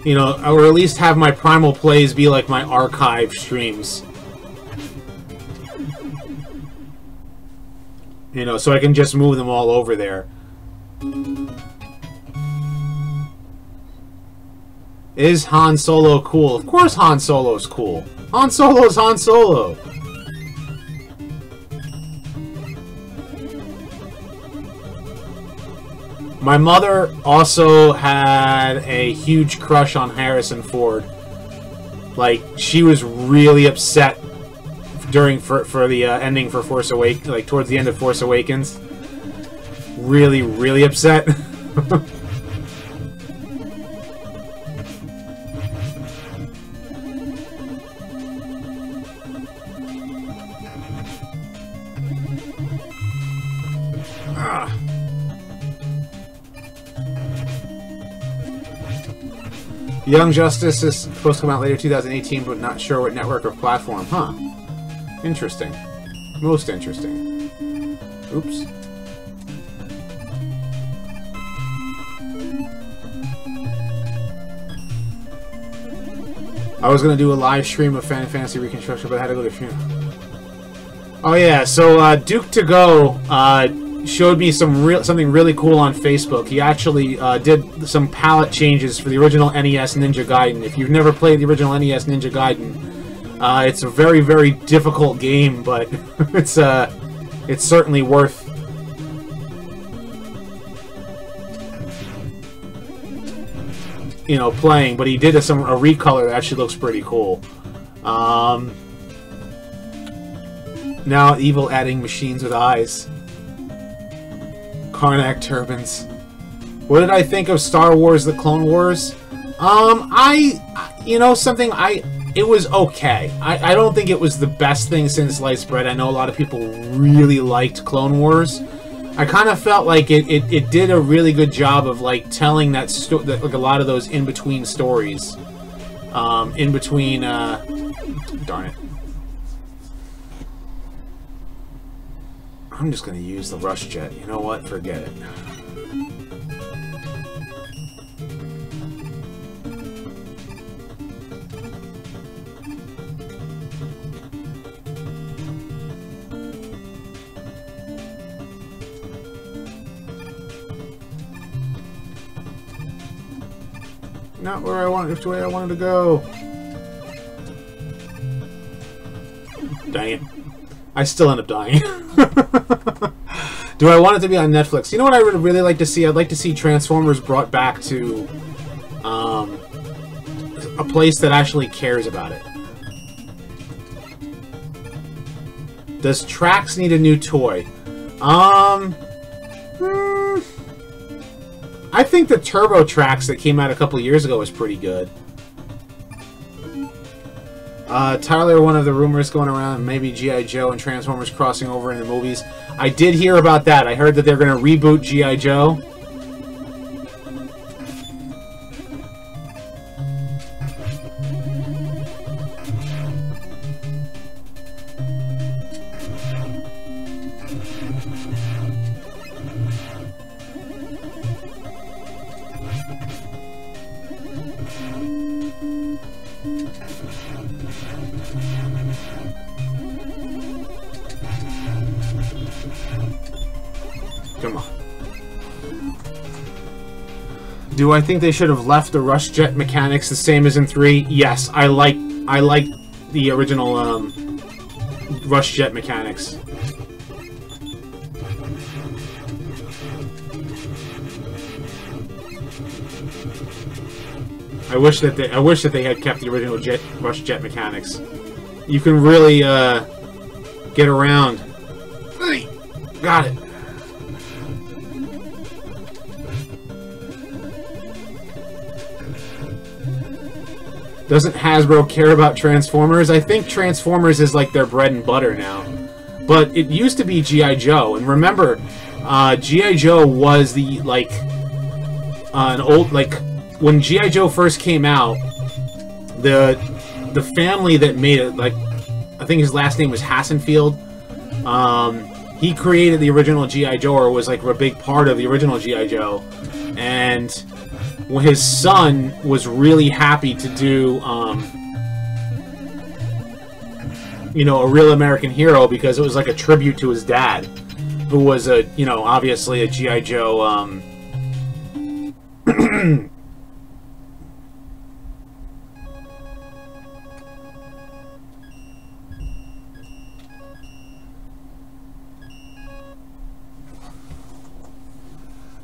You know, or at least have my Primal Plays be like my archive streams. You know, so I can just move them all over there. Is Han Solo cool? Of course Han Solo's cool. Han Solo's Han Solo. My mother also had a huge crush on Harrison Ford. Like, she was really upset during for the ending for Force Awakens, like towards the end of Force Awakens. Really, really upset. Young Justice is supposed to come out later 2018, but not sure what network or platform. Huh. Interesting. Most interesting. Oops. I was going to do a live stream of Final Fantasy Reconstruction, but I had to go to funeral. Oh yeah, so Duke To Go showed me something really cool on Facebook. He actually did some palette changes for the original NES Ninja Gaiden. If you've never played the original NES Ninja Gaiden, it's a very, very difficult game, but it's certainly worth playing. But he did a recolor that actually looks pretty cool. Now evil adding machines with eyes. Karnak turbines. What did I think of Star Wars: The Clone Wars? You know something, it was okay. I don't think it was the best thing since sliced bread. I know a lot of people really liked Clone Wars. I kind of felt like it did a really good job of like telling that like a lot of those in between stories. In between, darn it. I'm just gonna use the rush jet. You know what? Forget it. Not where I wanted, the way I wanted to go. Dang it. I still end up dying. Do I want it to be on Netflix? You know what I would really like to see? I'd like to see Transformers brought back to a place that actually cares about it. Does Trax need a new toy? I think the Turbo Trax that came out a couple years ago was pretty good. Tyler, one of the rumors going around, maybe G.I. Joe and Transformers crossing over in the movies. I did hear about that. I heard that they're going to reboot G.I. Joe. Come on. Do I think they should have left the rush jet mechanics the same as in 3? Yes, I like the original rush jet mechanics. I wish that they had kept the original rush jet mechanics. You can really get around. Got it. Doesn't Hasbro care about Transformers? I think Transformers is like their bread and butter now. But it used to be G.I. Joe, and remember, G.I. Joe was the, like, an old, like, when G.I. Joe first came out, the family that made it, like, I think his last name was Hassenfield, he created the original G.I. Joe, or was, like, a big part of the original G.I. Joe, and his son was really happy to do, you know, a Real American Hero, because it was like a tribute to his dad, who was a, you know, obviously a G.I. Joe,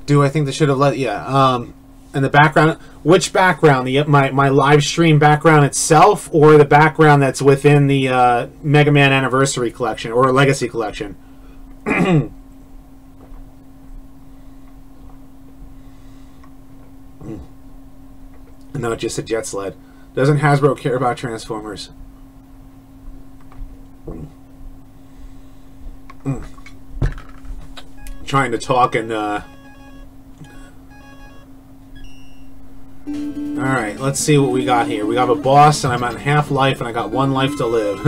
Do I think they should have let, yeah, in the background, which background? My live stream background itself, or the background that's within the Mega Man Anniversary Collection or Legacy Collection? No, just a jet sled. Doesn't Hasbro care about Transformers? Trying to talk and alright, let's see what we got here. We got a boss, and I'm on half life, and I got 1 life to live.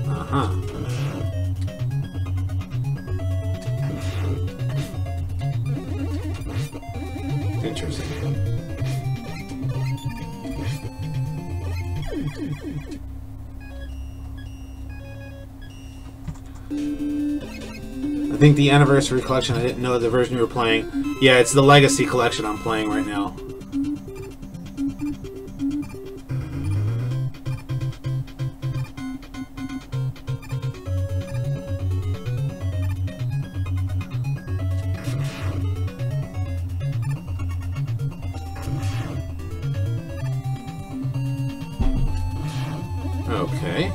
Uh-huh. Interesting. I think the Anniversary Collection, I didn't know the version you were playing. Yeah, it's the Legacy Collection I'm playing right now. Okay.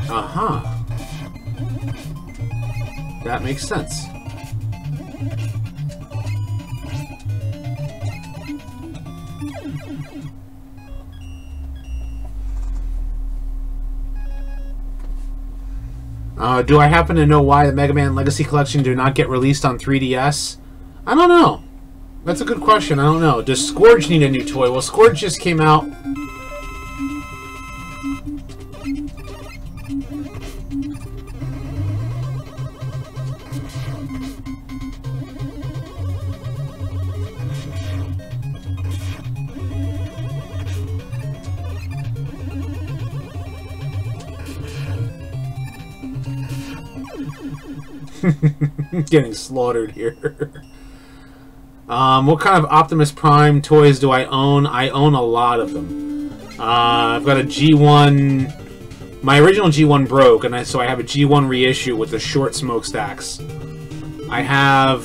Uh-huh. That makes sense. Do I happen to know why the Mega Man Legacy Collection do not get released on 3DS? I don't know. That's a good question. I don't know. Does Scourge need a new toy? Well, Scourge just came out. Getting slaughtered here. What kind of Optimus Prime toys do I own? I own a lot of them. I've got a G1. My original G1 broke, and so I have a G1 reissue with the short smokestacks. I have...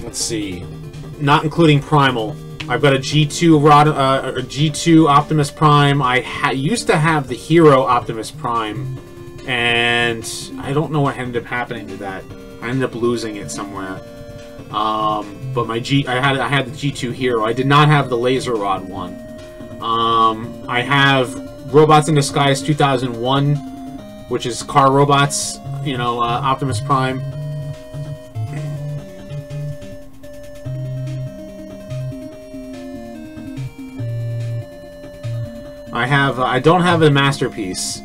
Let's see. Not including Primal. I've got a G2 Optimus Prime. I used to have the Hero Optimus Prime, and I don't know what ended up happening to that. I ended up losing it somewhere. But my I had the G2 Hero. I did not have the Laser Rod one. I have Robots in Disguise 2001, which is car robots. You know, Optimus Prime. I don't have a Masterpiece,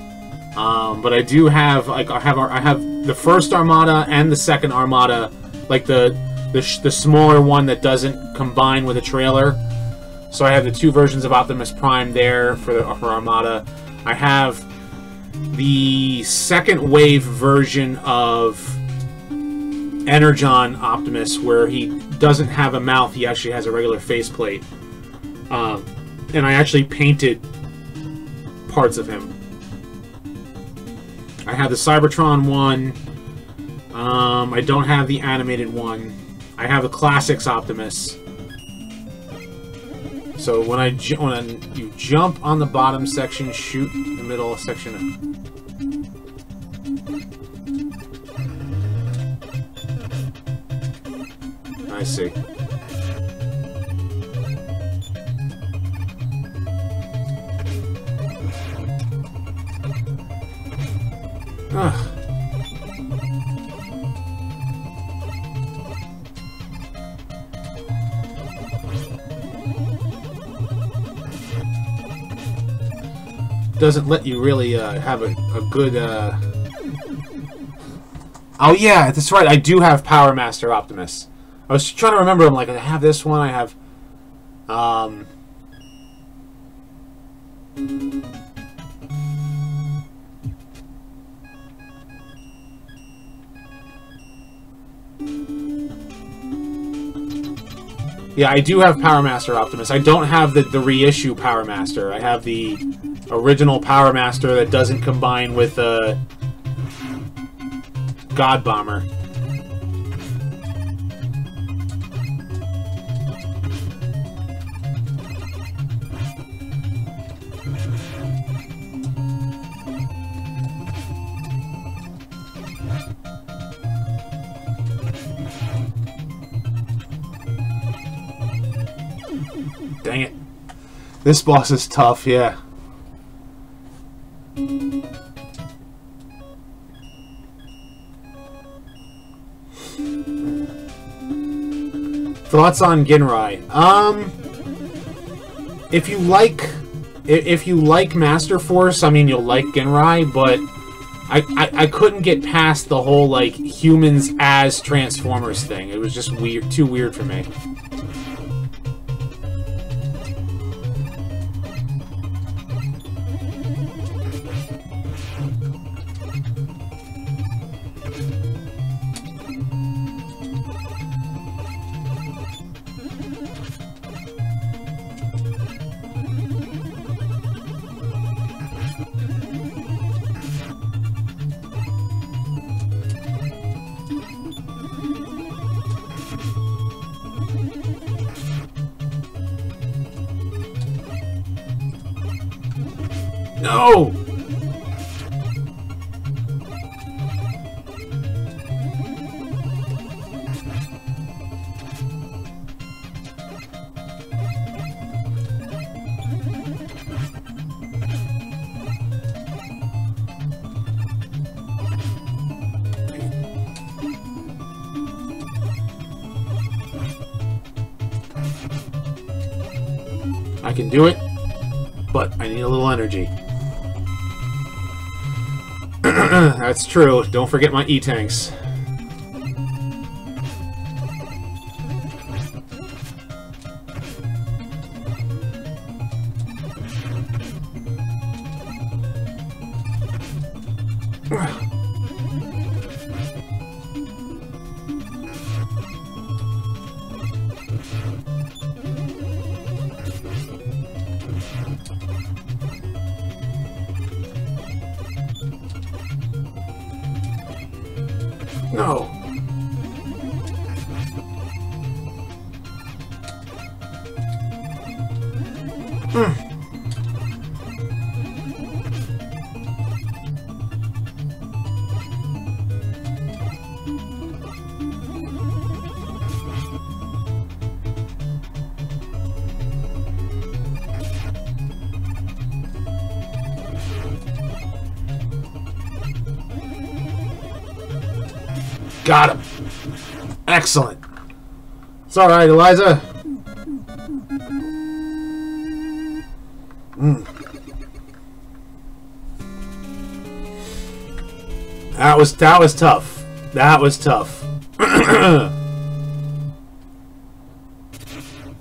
but I do have I have the first Armada and the second Armada, like the smaller one that doesn't combine with a trailer. So I have the two versions of Optimus Prime there for Armada. I have the second wave version of Energon Optimus, where he doesn't have a mouth; he actually has a regular faceplate. And I actually painted parts of him. I have the Cybertron one. I don't have the animated one. I have a Classics Optimus. So when you jump on the bottom section, shoot the middle section. I see. Ugh. Doesn't let you really have a good... Oh yeah, that's right, I do have Power Master Optimus. I was trying to remember, I'm like, I have this one, I have... Yeah, I do have Power Master Optimus. I don't have the reissue Power Master. I have the original Power Master that doesn't combine with God Bomber. Dang it. This boss is tough, yeah. Thoughts on Ginrai? If you like Master Force, I mean, you'll like Ginrai, but I couldn't get past the whole, like, humans as Transformers thing. It was just weird, too weird for me. No! I can do it, but I need a little energy. That's true. Don't forget my E-tanks. No. Got him. Excellent. It's all right, Eliza. That was tough. That was tough.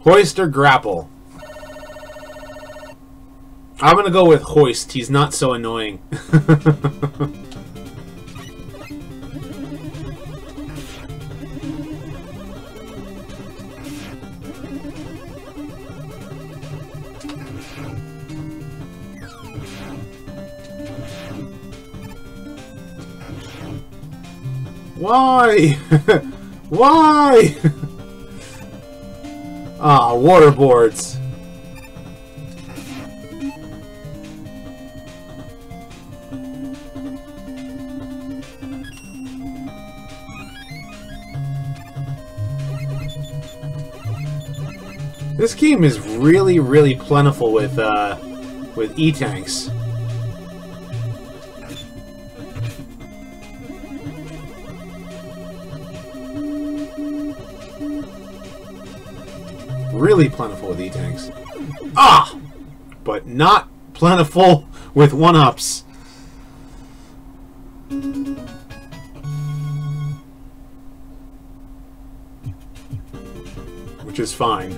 Hoist or grapple? I'm gonna go with hoist. He's not so annoying. Why? Why? Ah, waterboards. This game is really, really plentiful with E-tanks. Really plentiful with E-tanks. Ah! But not plentiful with 1-ups. Which is fine.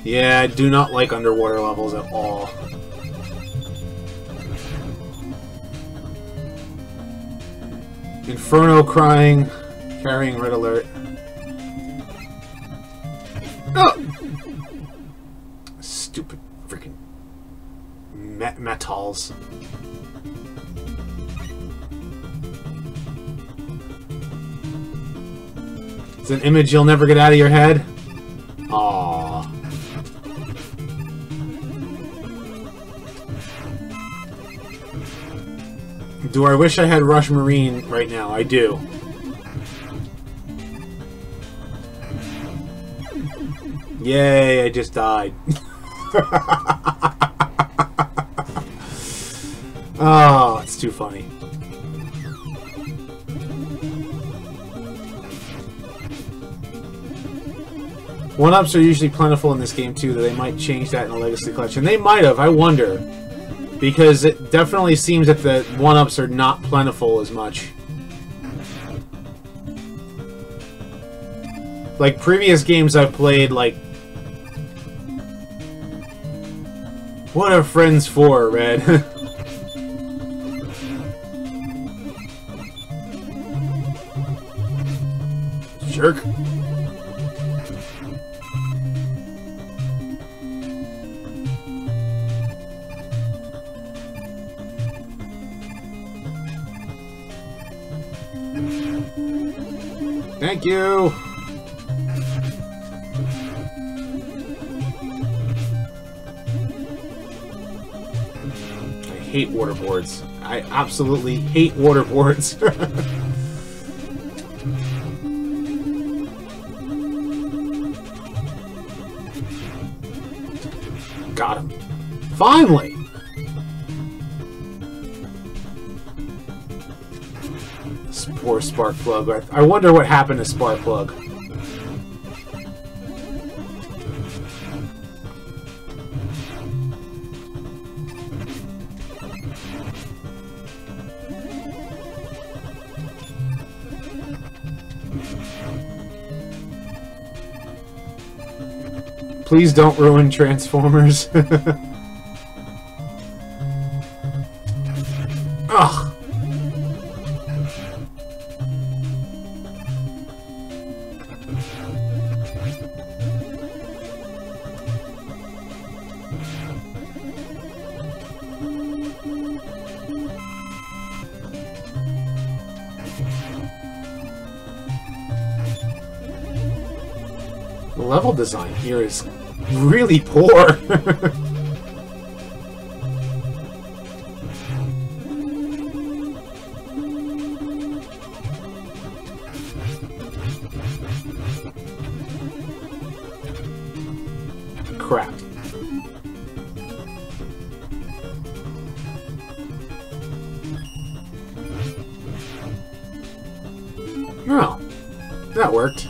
Yeah, I do not like underwater levels at all. Inferno crying, carrying red alert. Oh! Stupid freaking metals. It's an image you'll never get out of your head. Aww. Do I wish I had Rush Marine right now? I do. Yay, I just died. Oh, it's too funny. One-ups are usually plentiful in this game too, though they might change that in the Legacy Collection. They might have, I wonder. Because it definitely seems that the one-ups are not plentiful as much. Like previous games I've played, like... What are friends for, Red? Jerk. Thank you. I hate waterboards. I absolutely hate waterboards. Got him. Finally! This poor Sparkplug. I wonder what happened to Sparkplug. Please don't ruin Transformers. Ugh. The level design here is really poor. Crap. Oh, that worked.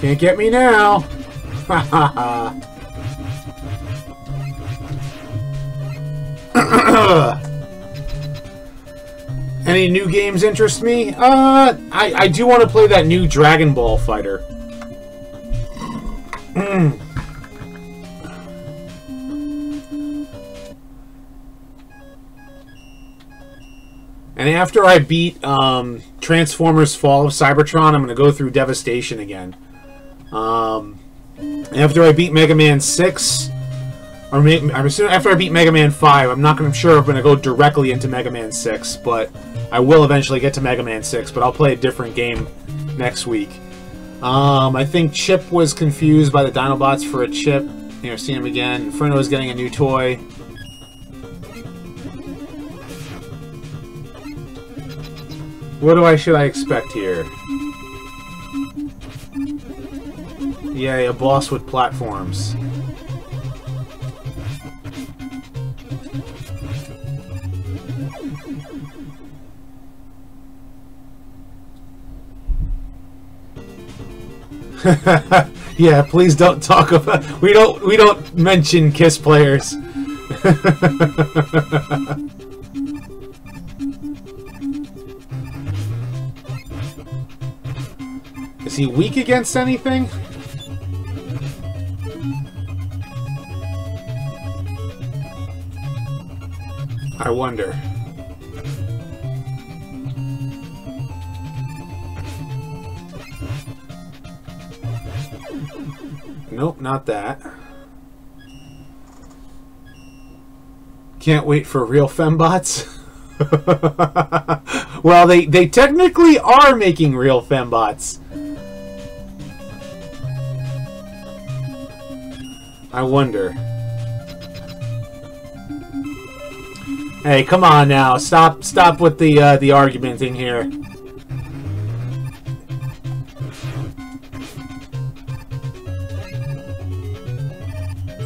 Can't get me now. Ha ha ha. Any new games interest me? I do want to play that new Dragon Ball Fighter. And after I beat Transformers Fall of Cybertron, I'm going to go through Devastation again. After I beat Mega Man 6, or I'm assuming after I beat Mega Man 5, I'm sure I'm going to go directly into Mega Man 6, but I will eventually get to Mega Man 6, but I'll play a different game next week. I think Chip was confused by the Dinobots for a chip. Here, see him again. Inferno is getting a new toy. What should I expect here? Yay, a boss with platforms. Yeah, please don't talk about. We don't mention KISS players. Is he weak against anything? I wonder. Nope, not that. Can't wait for real fembots. Well, they technically are making real fembots. I wonder. Hey, come on now. Stop with the argumenting here.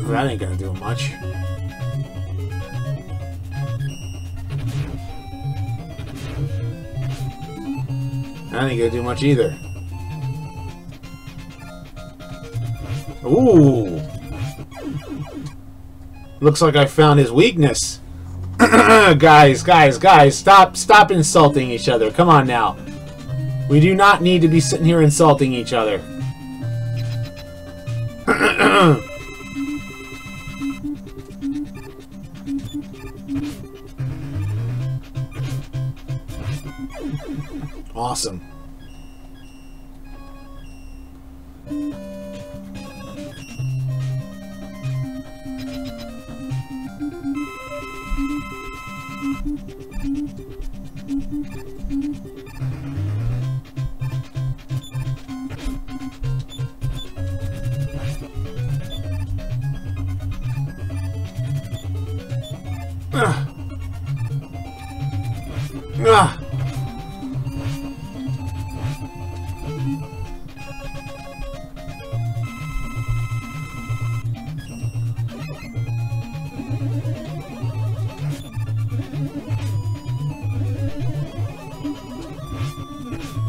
That ain't gonna do much. That ain't gonna do much either. Ooh. Looks like I found his weakness. Guys, stop insulting each other. Come on now. We do not need to be sitting here insulting each other. Awesome.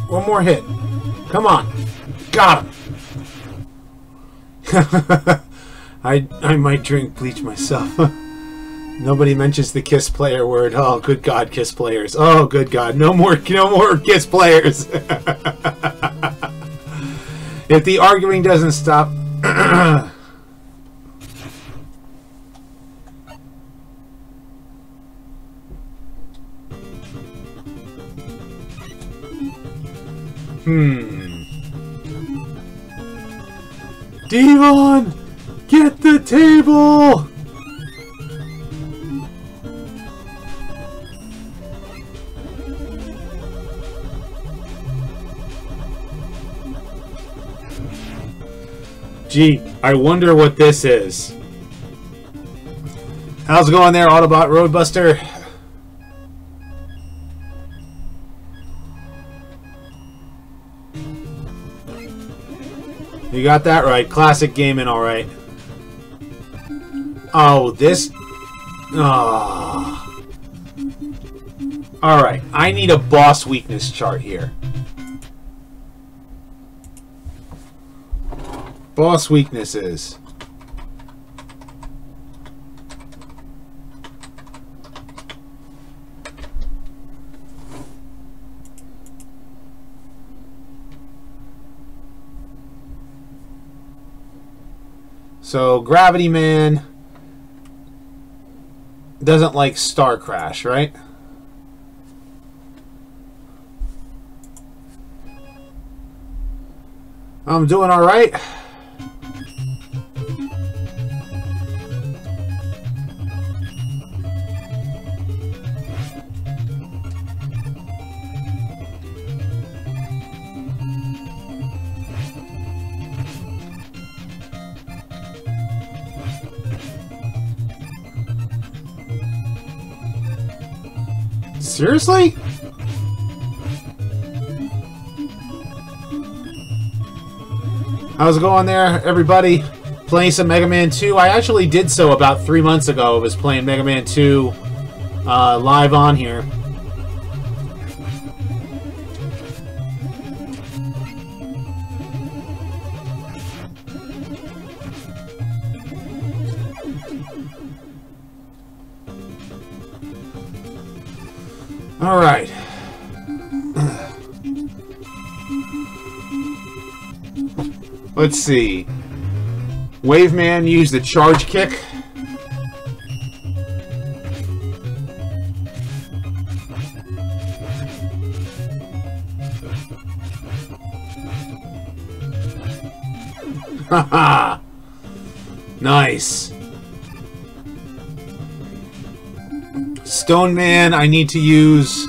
One more hit. Come on. Got him. I might drink bleach myself. Nobody mentions the Kiss player word. Oh, good God, Kiss players. Oh, good God. No more Kiss players. If the arguing doesn't stop... Devon! Get the table! Gee, I wonder what this is. How's it going there, Autobot Roadbuster? You got that right. Classic gaming, alright. Oh, this... Oh. Alright, I need a boss weakness chart here. Boss weaknesses. So, Gravity Man doesn't like Star Crash, right? I'm doing all right. Seriously? How's it going there, everybody? Playing some Mega Man 2. I actually did so about 3 months ago. I was playing Mega Man 2 live on here. All right. Let's see. Waveman used the charge kick. Haha. Nice. Stone Man, I need to use...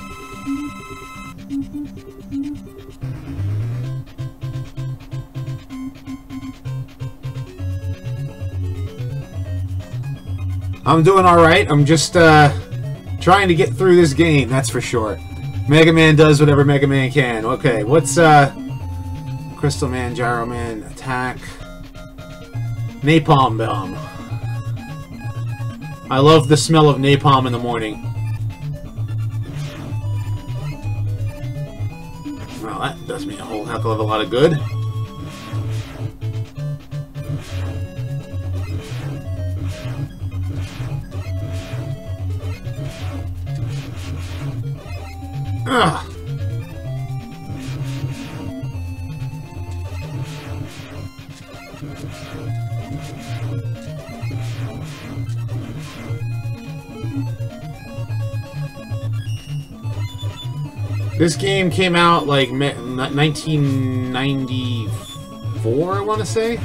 I'm doing alright. I'm just trying to get through this game, that's for sure. Mega Man does whatever Mega Man can. Okay, what's Crystal Man, Gyro Man, attack. Napalm Bomb. I love the smell of napalm in the morning. Well, that does me a whole heck of a lot of good. Ugh. This game came out like 1994, I want to say.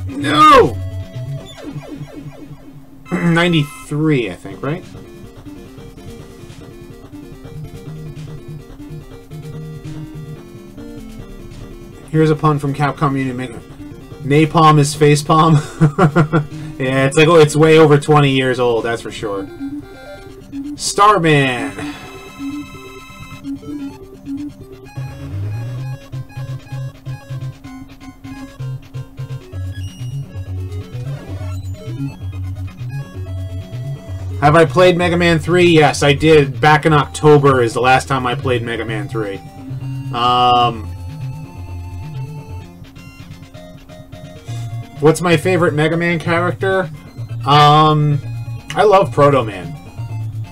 No! 93, I think, right? Here's a pun from Capcom Union Maker. Napalm is facepalm. Yeah, it's like, oh, it's way over 20 years old, that's for sure. Starman. Have I played Mega Man 3? Yes, I did. Back in October is the last time I played Mega Man 3. What's my favorite Mega Man character? I love Proto Man.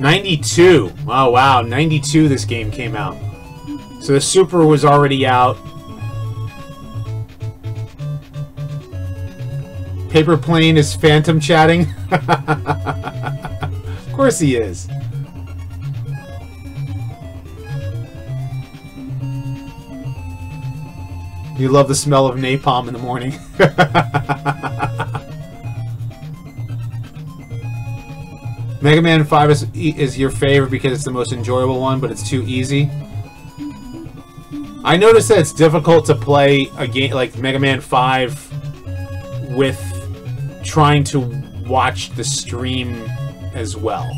92. Oh, wow. 92 this game came out. So the Super was already out. Paper Plane is phantom chatting. Of course he is. You love the smell of napalm in the morning. Mega Man 5 is your favorite because it's the most enjoyable one, but it's too easy. I noticed that it's difficult to play a game like Mega Man 5 with trying to watch the stream as well.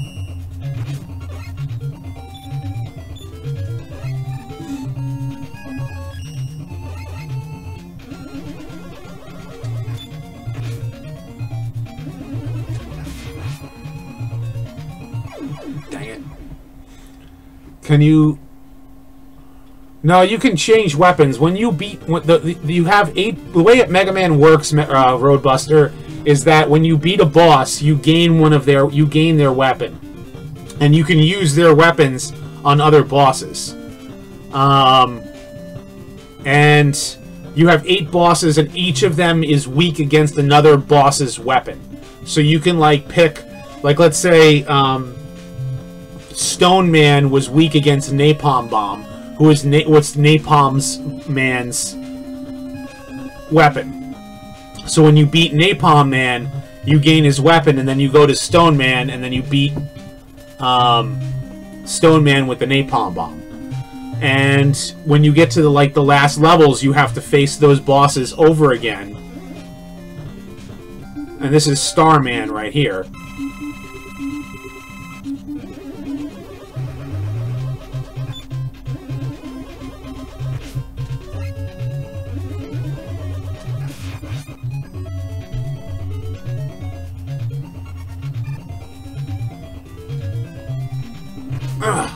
Dang it. Can you... No, you can change weapons. When you beat... you have 8... The way Mega Man works, Roadbuster, is that when you beat a boss, you gain one of their... You gain their weapon. And you can use their weapons on other bosses. And you have 8 bosses, and each of them is weak against another boss's weapon. So you can, like, pick... Like, let's say, Stone Man was weak against Napalm Bomb, who is what's Napalm's man's weapon. So when you beat Napalm Man, you gain his weapon, and then you go to Stone Man, and then you beat Stone Man with the Napalm Bomb. And when you get to the last levels, you have to face those bosses over again. And this is Starman right here. Ugh.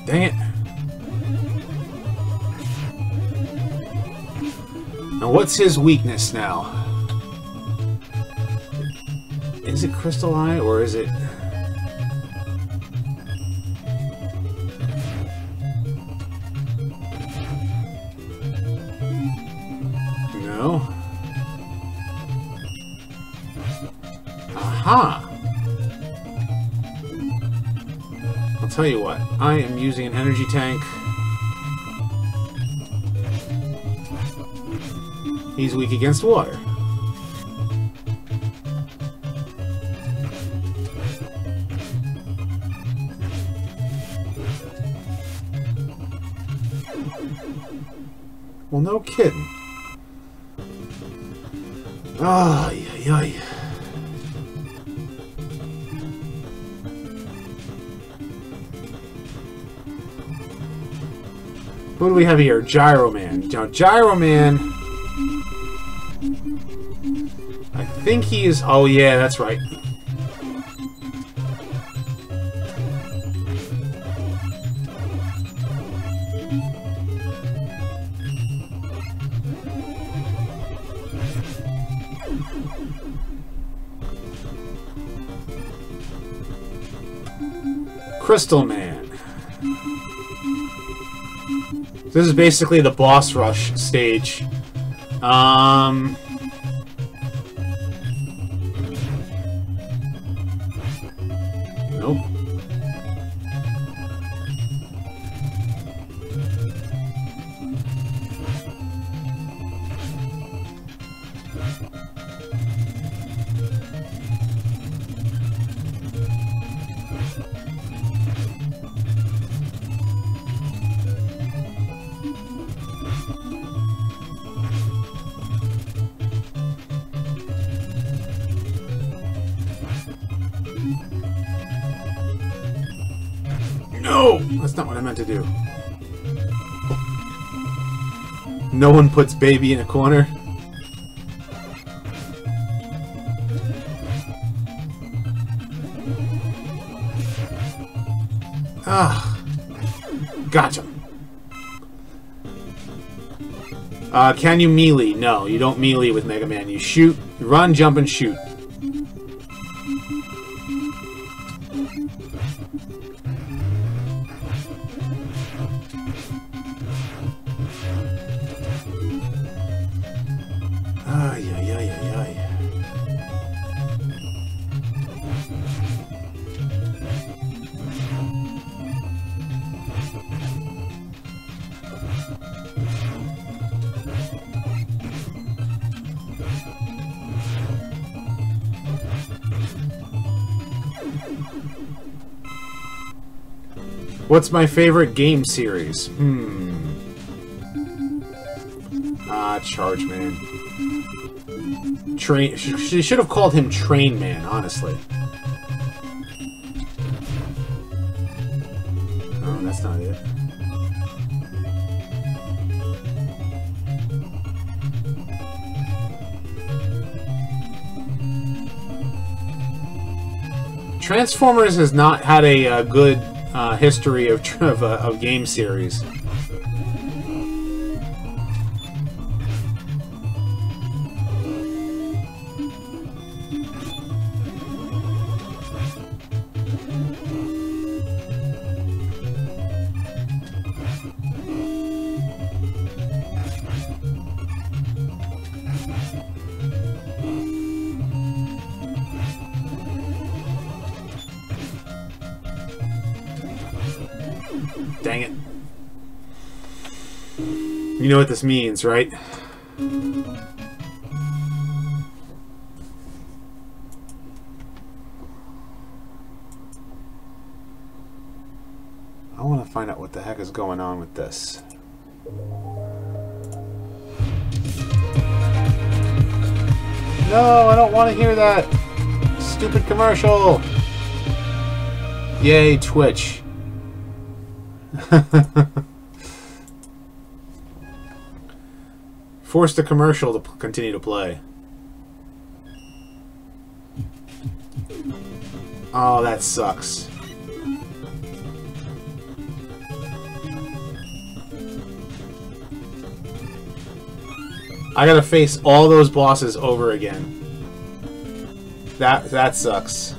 Dang it. Now what's his weakness now? Is it Crystal Eye or is it... No. Aha! I'll tell you what, I am using an energy tank. He's weak against water. Well, no kidding. Ay, ay, ay. Who do we have here? Gyro Man. Now, Gyro Man... I think he is... Oh, yeah, that's right. Crystal Man. This is basically the boss rush stage. Nope. No! That's not what I meant to do. No one puts baby in a corner. Ah, gotcha. Can you melee? No, you don't melee with Mega Man. You shoot, run, jump, and shoot. Ay, ay, ay, ay, ay. What's my favorite game series? Charge Man. She should have called him Train Man, honestly. Oh, that's not it. Transformers has not had a good history of game series. Dang it. You know what this means, right? I want to find out what the heck is going on with this. No, I don't want to hear that stupid commercial. Yay, Twitch. Force the commercial to continue to play. Oh, that sucks. I gotta face all those bosses over again. That sucks.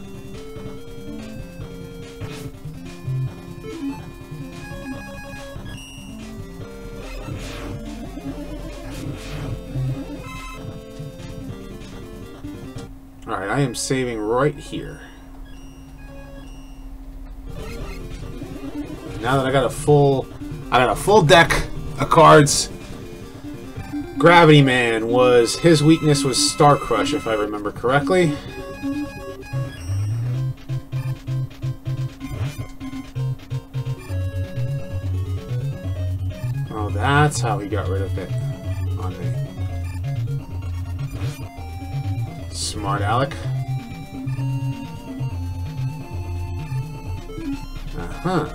Alright, I am saving right here. Now that I got a full deck of cards. Gravity Man his weakness was Star Crush, if I remember correctly. Oh, that's how he got rid of it on me. Smart Alec. Uh-huh.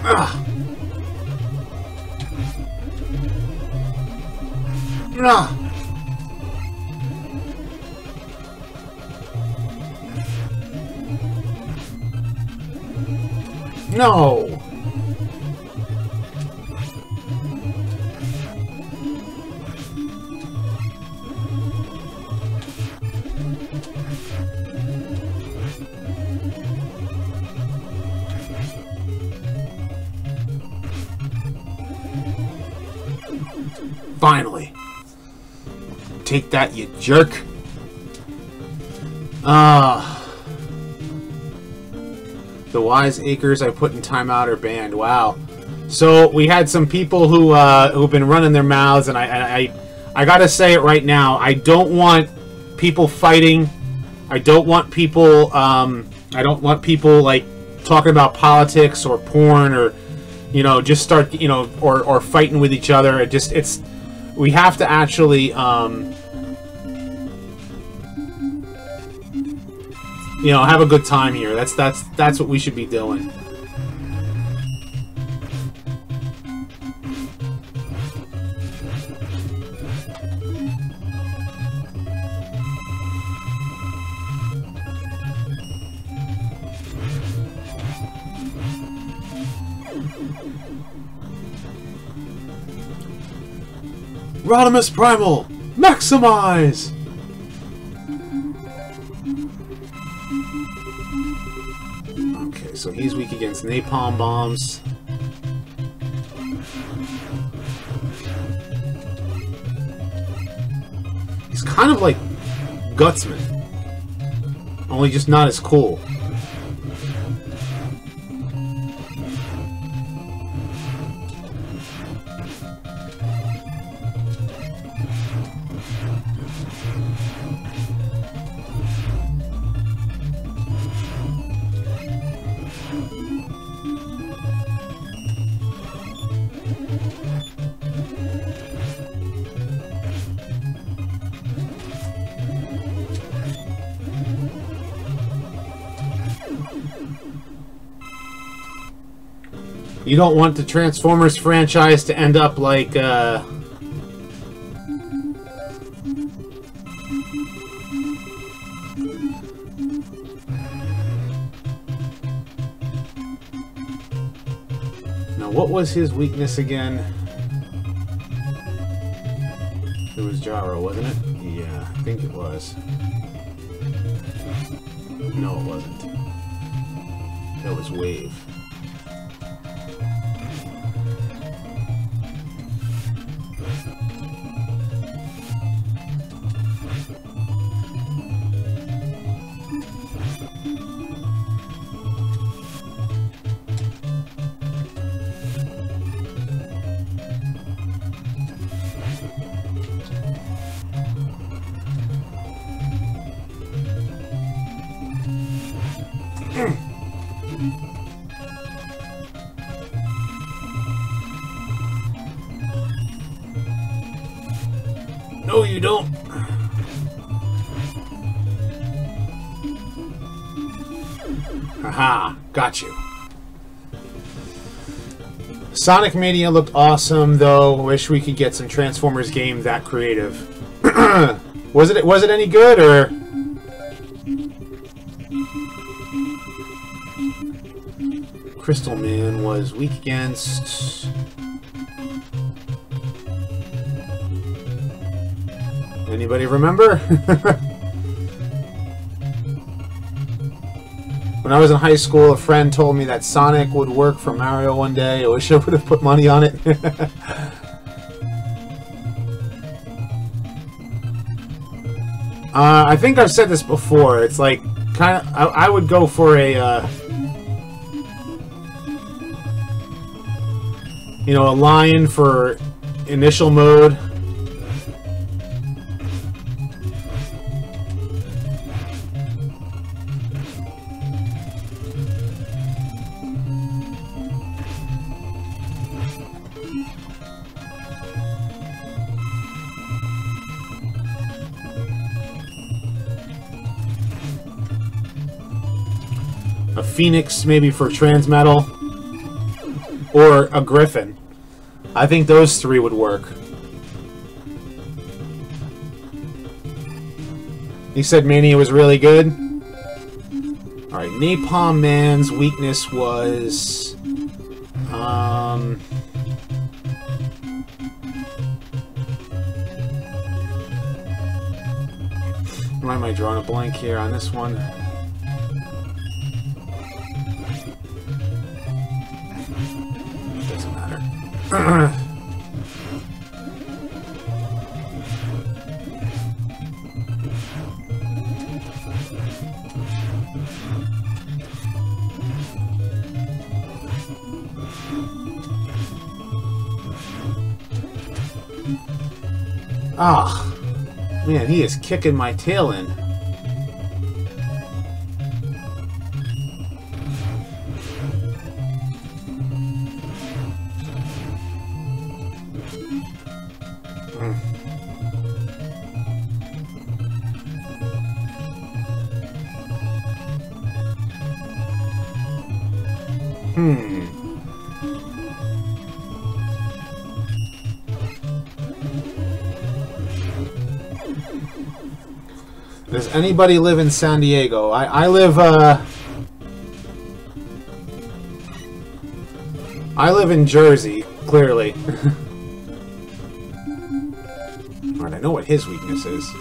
Ah. Ah. No. Finally. Take that, you jerk. The wise acres I put in timeout are banned. Wow. So we had some people who've been running their mouths, and I gotta say it right now. I don't want people fighting I don't want people. I don't want people like talking about politics or porn or, you know, just start, you know, or fighting with each other. It's we have to actually, you know, have a good time here. That's what we should be doing. Rodimus Primal, maximize! Okay, so he's weak against napalm bombs. He's kind of like Gutsman, only just not as cool. You don't want the Transformers franchise to end up like, Now, what was his weakness again? It was Gyro, wasn't it? Yeah, I think it was. No, it wasn't. That was Wave. No, you don't. Haha, got you. Sonic Mania looked awesome, though. Wish we could get some Transformers game that creative. Was it any good, or? Crystal Man was weak against. Anybody remember? When I was in high school, a friend told me that Sonic would work for Mario one day. I wish I would have put money on it. I think I've said this before. It's like, kind of, I would go for a, you know, a lion for initial mode. A Phoenix, maybe for Transmetal, or a Griffin. I think those three would work. He said Mania was really good. Alright, Napalm Man's weakness was... Why am I drawing a blank here on this one? Doesn't matter. Ah, man, he is kicking my tail in. Does anybody live in San Diego? I live in Jersey, clearly. Alright, I know what his weakness is.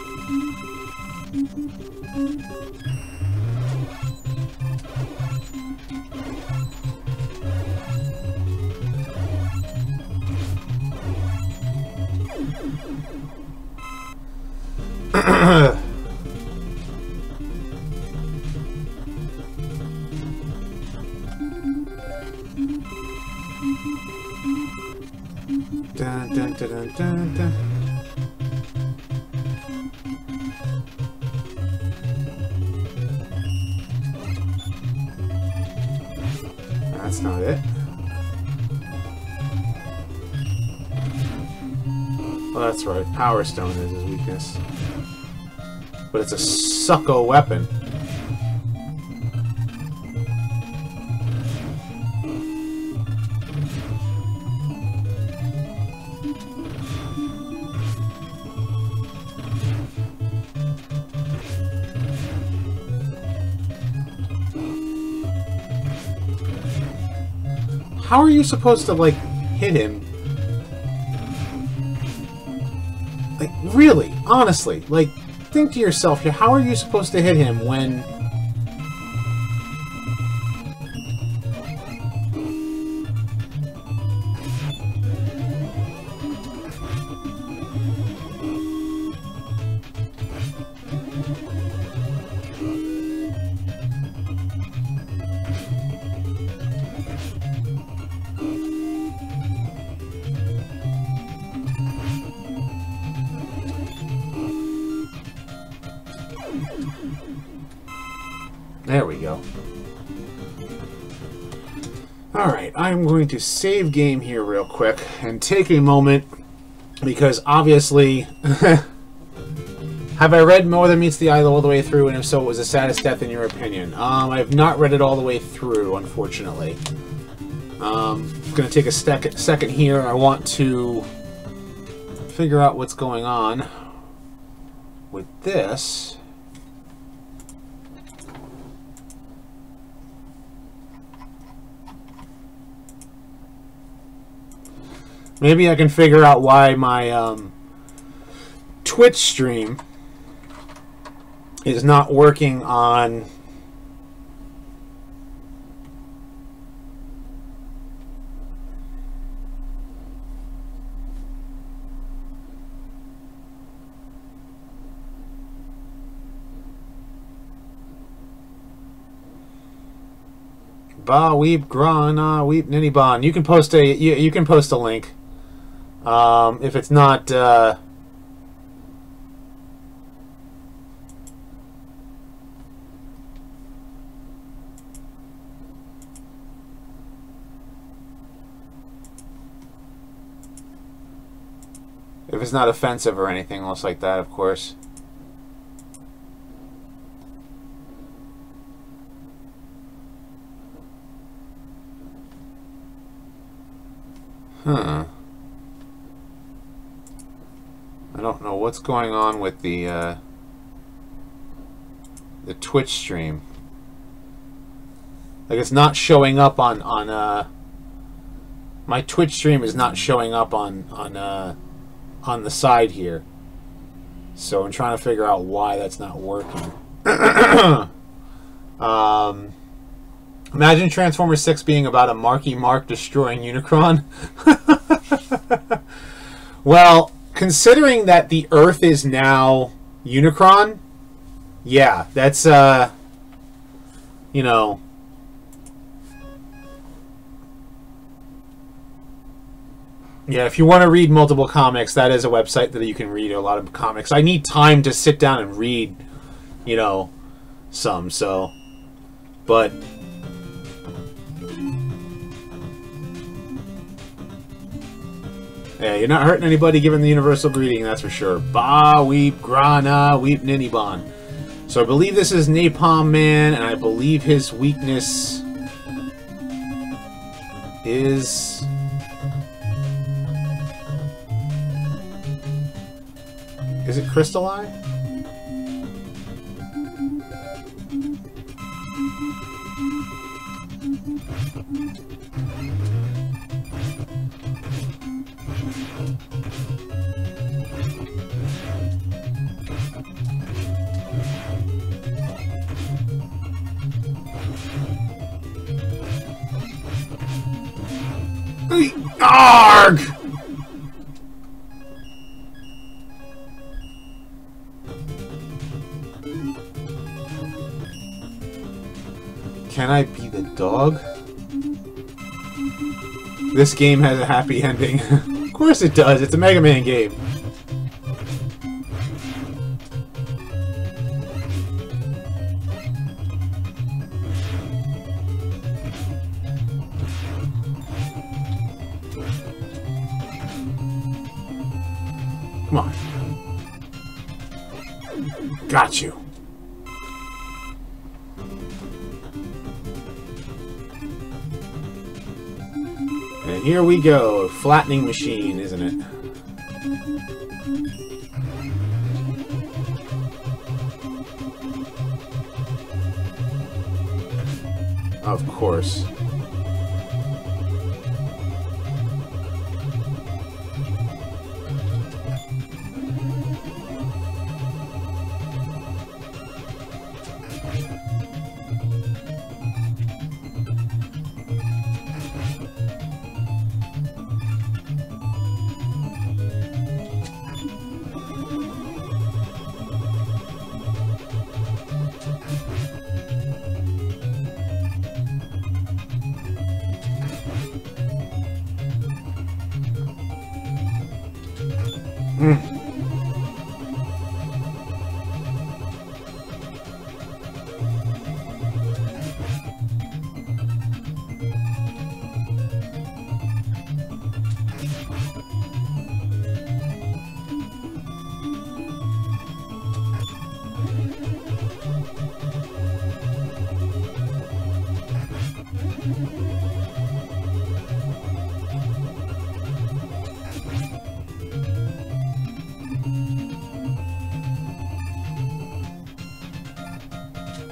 Dun, dun, dun, dun, dun, dun. That's not it. Well, that's right. Power Stone is his weakness. But it's a sucko weapon. How are you supposed to, like, hit him? Like, really? Honestly? Like, think to yourself here, how are you supposed to hit him when... There we go. Alright, I'm going to save game here real quick and take a moment because obviously have I read More Than Meets the Eye all the way through, and if so, what was the saddest death in your opinion? I have not read it all the way through, unfortunately. I'm going to take a second here. I want to figure out what's going on with this. Maybe I can figure out why my Twitch stream is not working on Ba weep gran weep ninny bon. You can post a you can post a link. If it's not if it's not offensive or anything else like that, of course. Huh. I don't know what's going on with the Twitch stream. Like, it's not showing up on my Twitch stream is not showing up on the side here. So I'm trying to figure out why that's not working. Imagine Transformers 6 being about a Marky Mark destroying Unicron. Well, considering that the Earth is now Unicron, yeah, that's, you know... Yeah, if you want to read multiple comics, that is a website that you can read a lot of comics. I need time to sit down and read, you know, some, so... But... Yeah, you're not hurting anybody giving the universal greeting, that's for sure. Ba, weep, grana, weep, ninibon. So I believe this is Napalm Man, and I believe his weakness is... Is it Crystalline? Arg! Can I be the dog? This game has a happy ending. Of course it does, it's a Mega Man game. Come on. Got you. And here we go. Flattening machine, isn't it? Of course.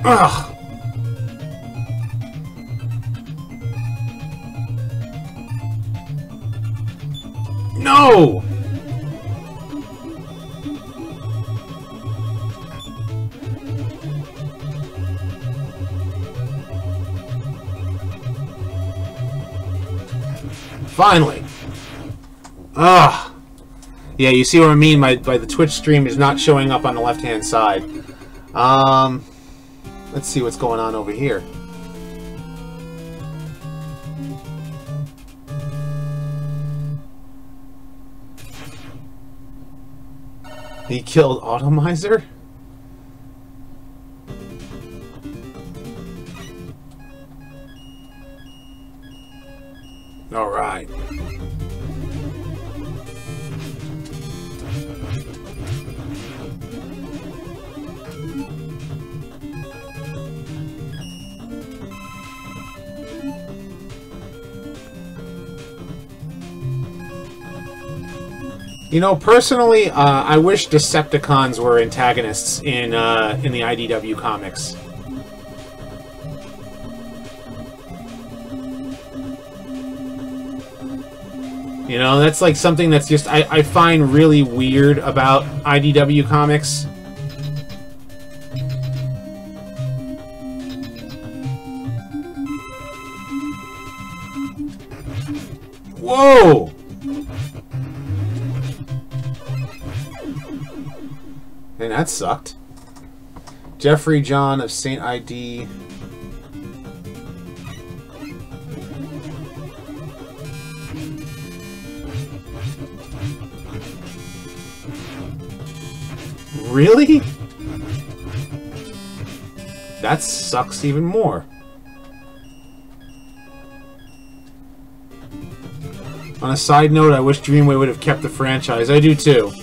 Ugh. No! Finally! Ugh! Yeah, you see what I mean by the Twitch stream is not showing up on the left-hand side. Let's see what's going on over here. He killed Automizer? Alright. You know, personally, I wish Decepticons were antagonists in the IDW comics. You know, that's like something that's just I find really weird about IDW comics. Whoa! And that sucked. Jeffrey John of Saint ID. Really? That sucks even more. On a side note, I wish Dreamwave would have kept the franchise. I do too.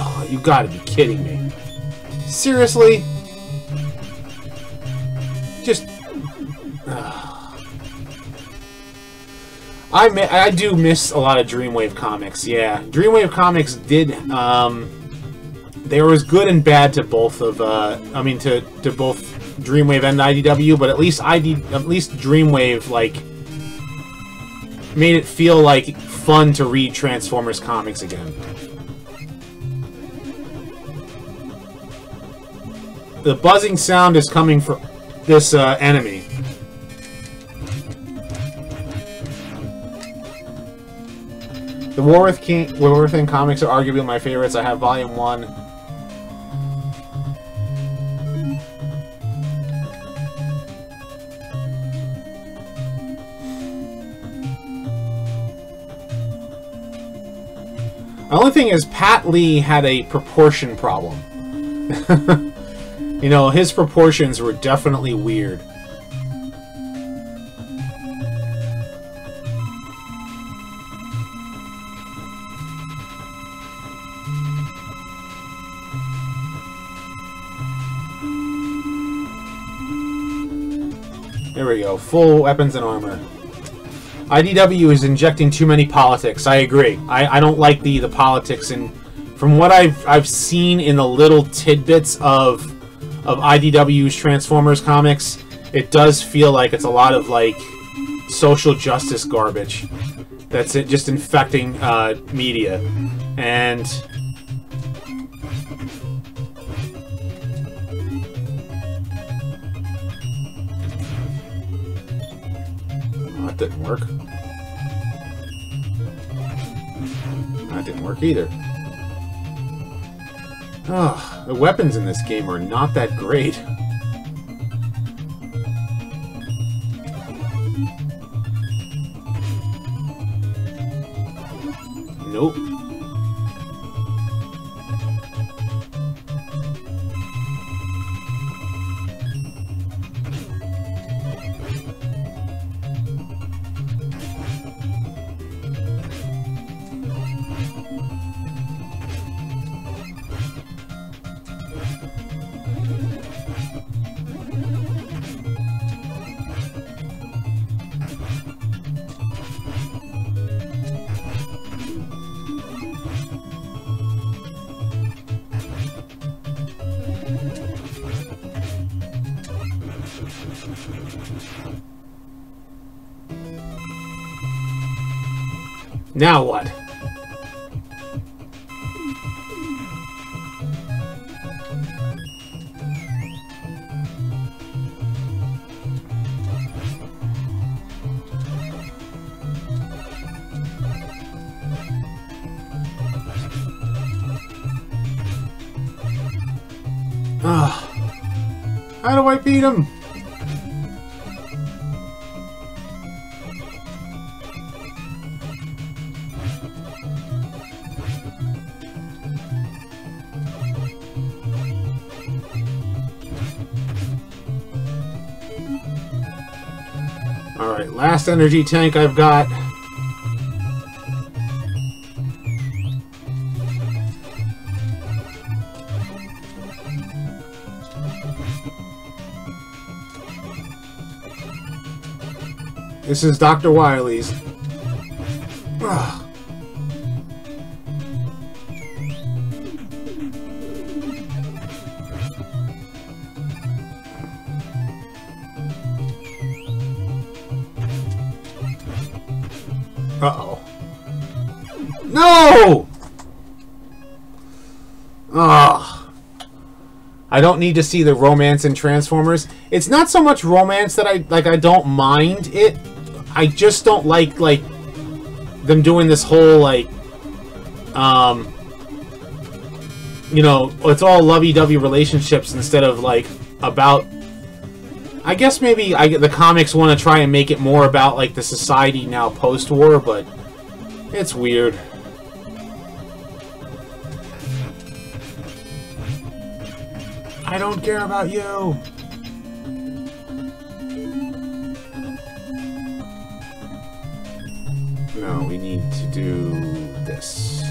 Oh, you gotta be kidding me. Seriously? Just... I do miss a lot of Dreamwave comics, yeah. Dreamwave comics did, they were as good and bad to both of, I mean, to both Dreamwave and IDW, but at least Dreamwave, like, made it feel like fun to read Transformers comics again. The buzzing sound is coming from this enemy. The Warwithin comics are arguably my favorites. I have Volume 1. The only thing is, Pat Lee had a proportion problem. You know, his proportions were definitely weird. There we go. Full weapons and armor. IDW is injecting too many politics. I agree. I don't like the politics, and from what I've seen in the little tidbits of IDW's Transformers comics, it does feel like it's a lot of, like, social justice garbage that's just infecting media. And oh, that didn't work. That didn't work either. Oh, the weapons in this game are not that great. Nope. Now what? How do I beat him? Alright, last energy tank I've got. This is Dr. Wily's. Ugh. Uh-oh. No! Ugh. I don't need to see the romance in Transformers. It's not so much romance that I don't mind it. I just don't like them doing this whole, like, you know, it's all lovey-dovey relationships instead of, like, about... I guess maybe the comics want to try and make it more about, like, the society now post-war, but it's weird. I don't care about you! No, we need to do this.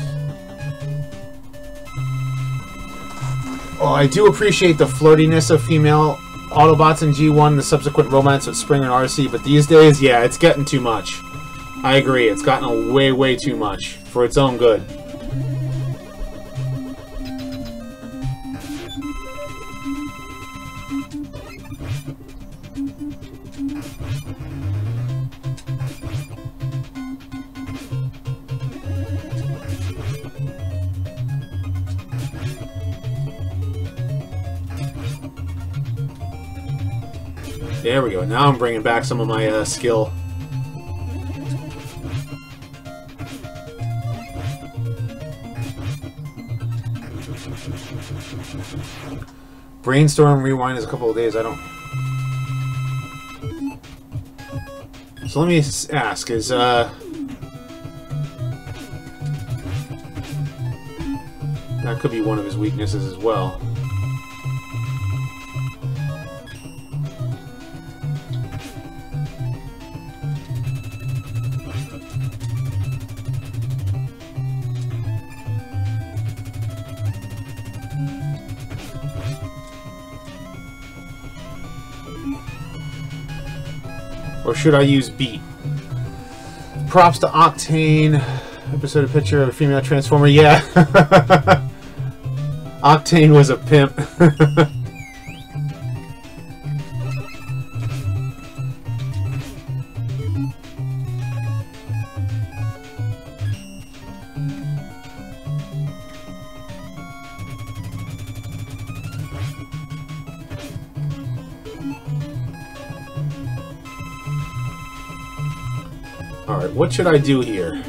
Oh, I do appreciate the flirtiness of female Autobots in G1 and the subsequent romance with Springer and RC, but these days, yeah, it's getting too much. I agree, it's gotten way, way too much for its own good. There we go. Now I'm bringing back some of my skill. Brainstorm rewind is a couple of days. I don't. So let me ask: is that could be one of his weaknesses as well? Or should I use beat? Props to Octane. Episode of picture of a female Transformer. Yeah. Octane was a pimp. Alright, what should I do here?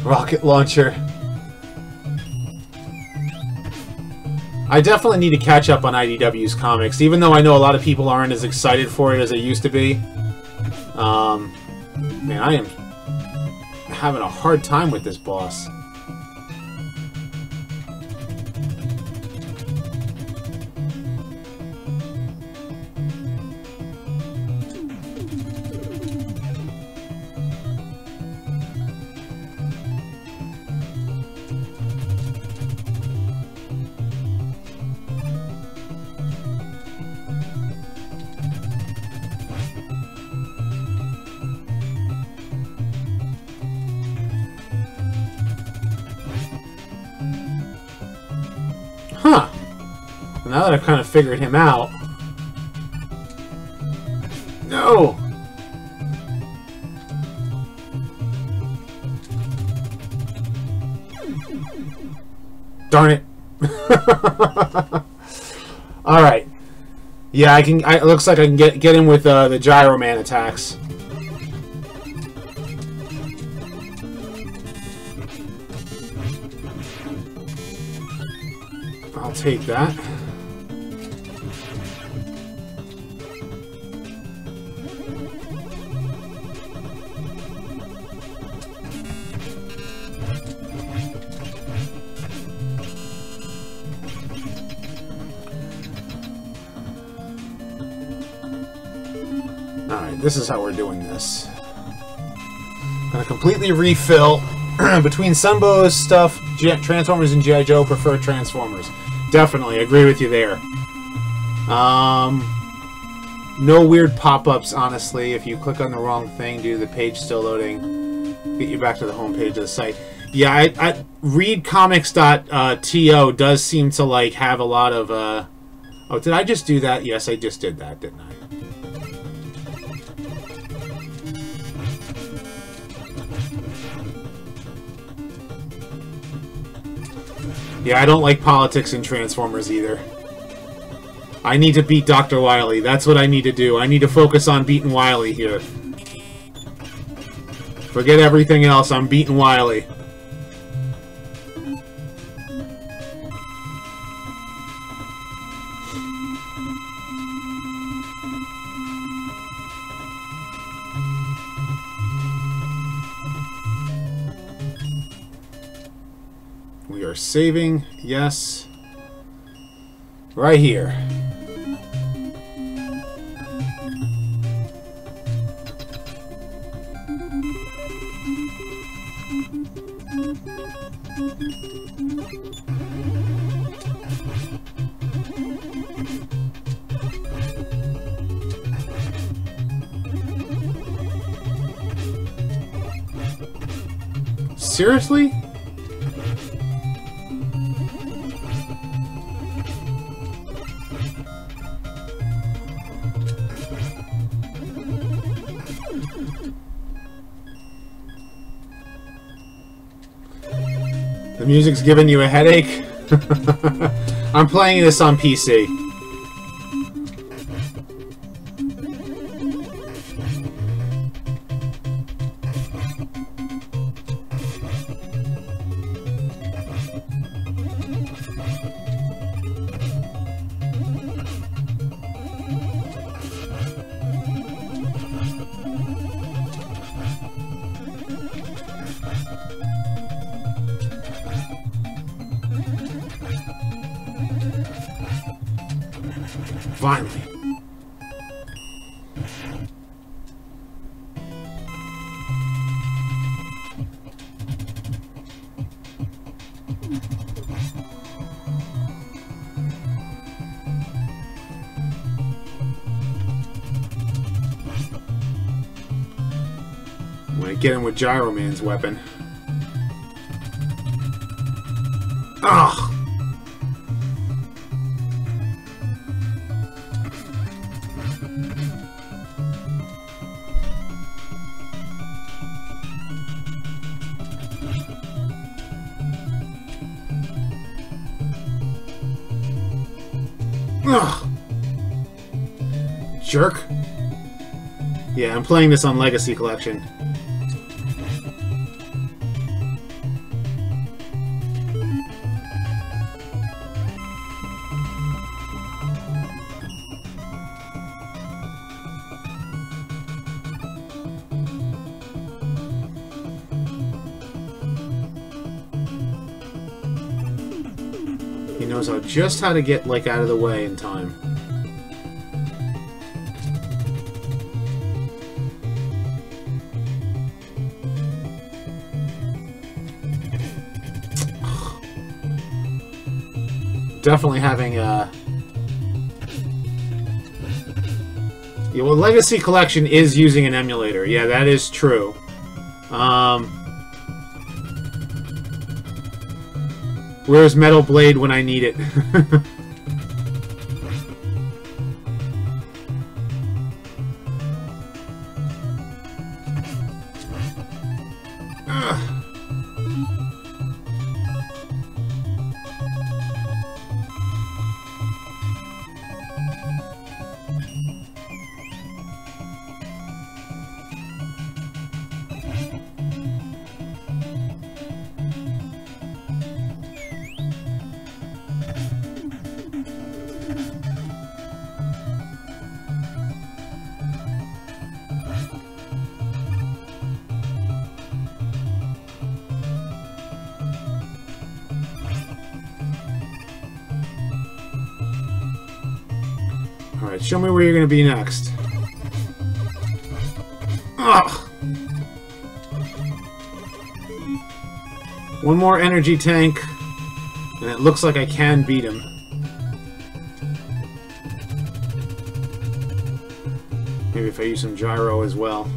Rocket launcher. I definitely need to catch up on IDW's comics, even though I know a lot of people aren't as excited for it as they used to be. Man, I am having a hard time with this boss. Huh. Well, now that I've kind of figured him out... No! Darn it. Alright. Yeah, I can... it looks like I can get in with the Gyro Man attacks. I'll take that. Alright, this is how we're doing this. Gonna completely refill between Sunbow's stuff, Transformers and G.I. Joe prefer Transformers. Definitely, agree with you there. No weird pop-ups, honestly. If you click on the wrong thing due to the page still loading, get you back to the home page of the site. Yeah, I readcomics.to does seem to like have a lot of oh, did I just do that? Yes, I just did that, didn't I? Yeah, I don't like politics in Transformers either. I need to beat Dr. Wily. That's what I need to do. I need to focus on beating Wily here. Forget everything else. I'm beating Wily. We are saving. Yes. Right here. Seriously? The music's giving you a headache? I'm playing this on PC. Finally. I'm gonna get him with Gyro Man's weapon. Ugh! Ugh. Jerk. Yeah, I'm playing this on Legacy Collection. He knows just how to get, like, out of the way in time. Definitely having a... Yeah, well, Legacy Collection is using an emulator. Yeah, that is true. Where's Metal Blade when I need it? Alright, show me where you're going to be next. Ugh! One more energy tank, and it looks like I can beat him. Maybe if I use some gyro as well.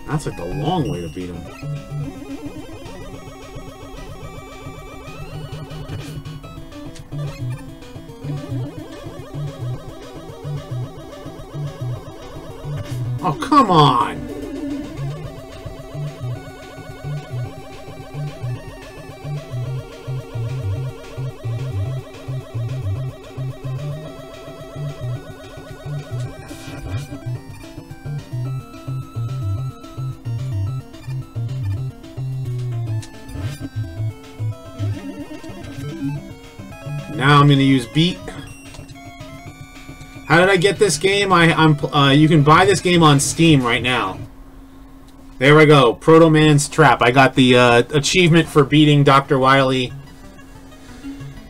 That's like the long way to beat him. Oh, come on! Now I'm going to use beat. How did I get this game? You can buy this game on Steam right now. There we go. Proto Man's Trap. I got the achievement for beating Dr. Wily.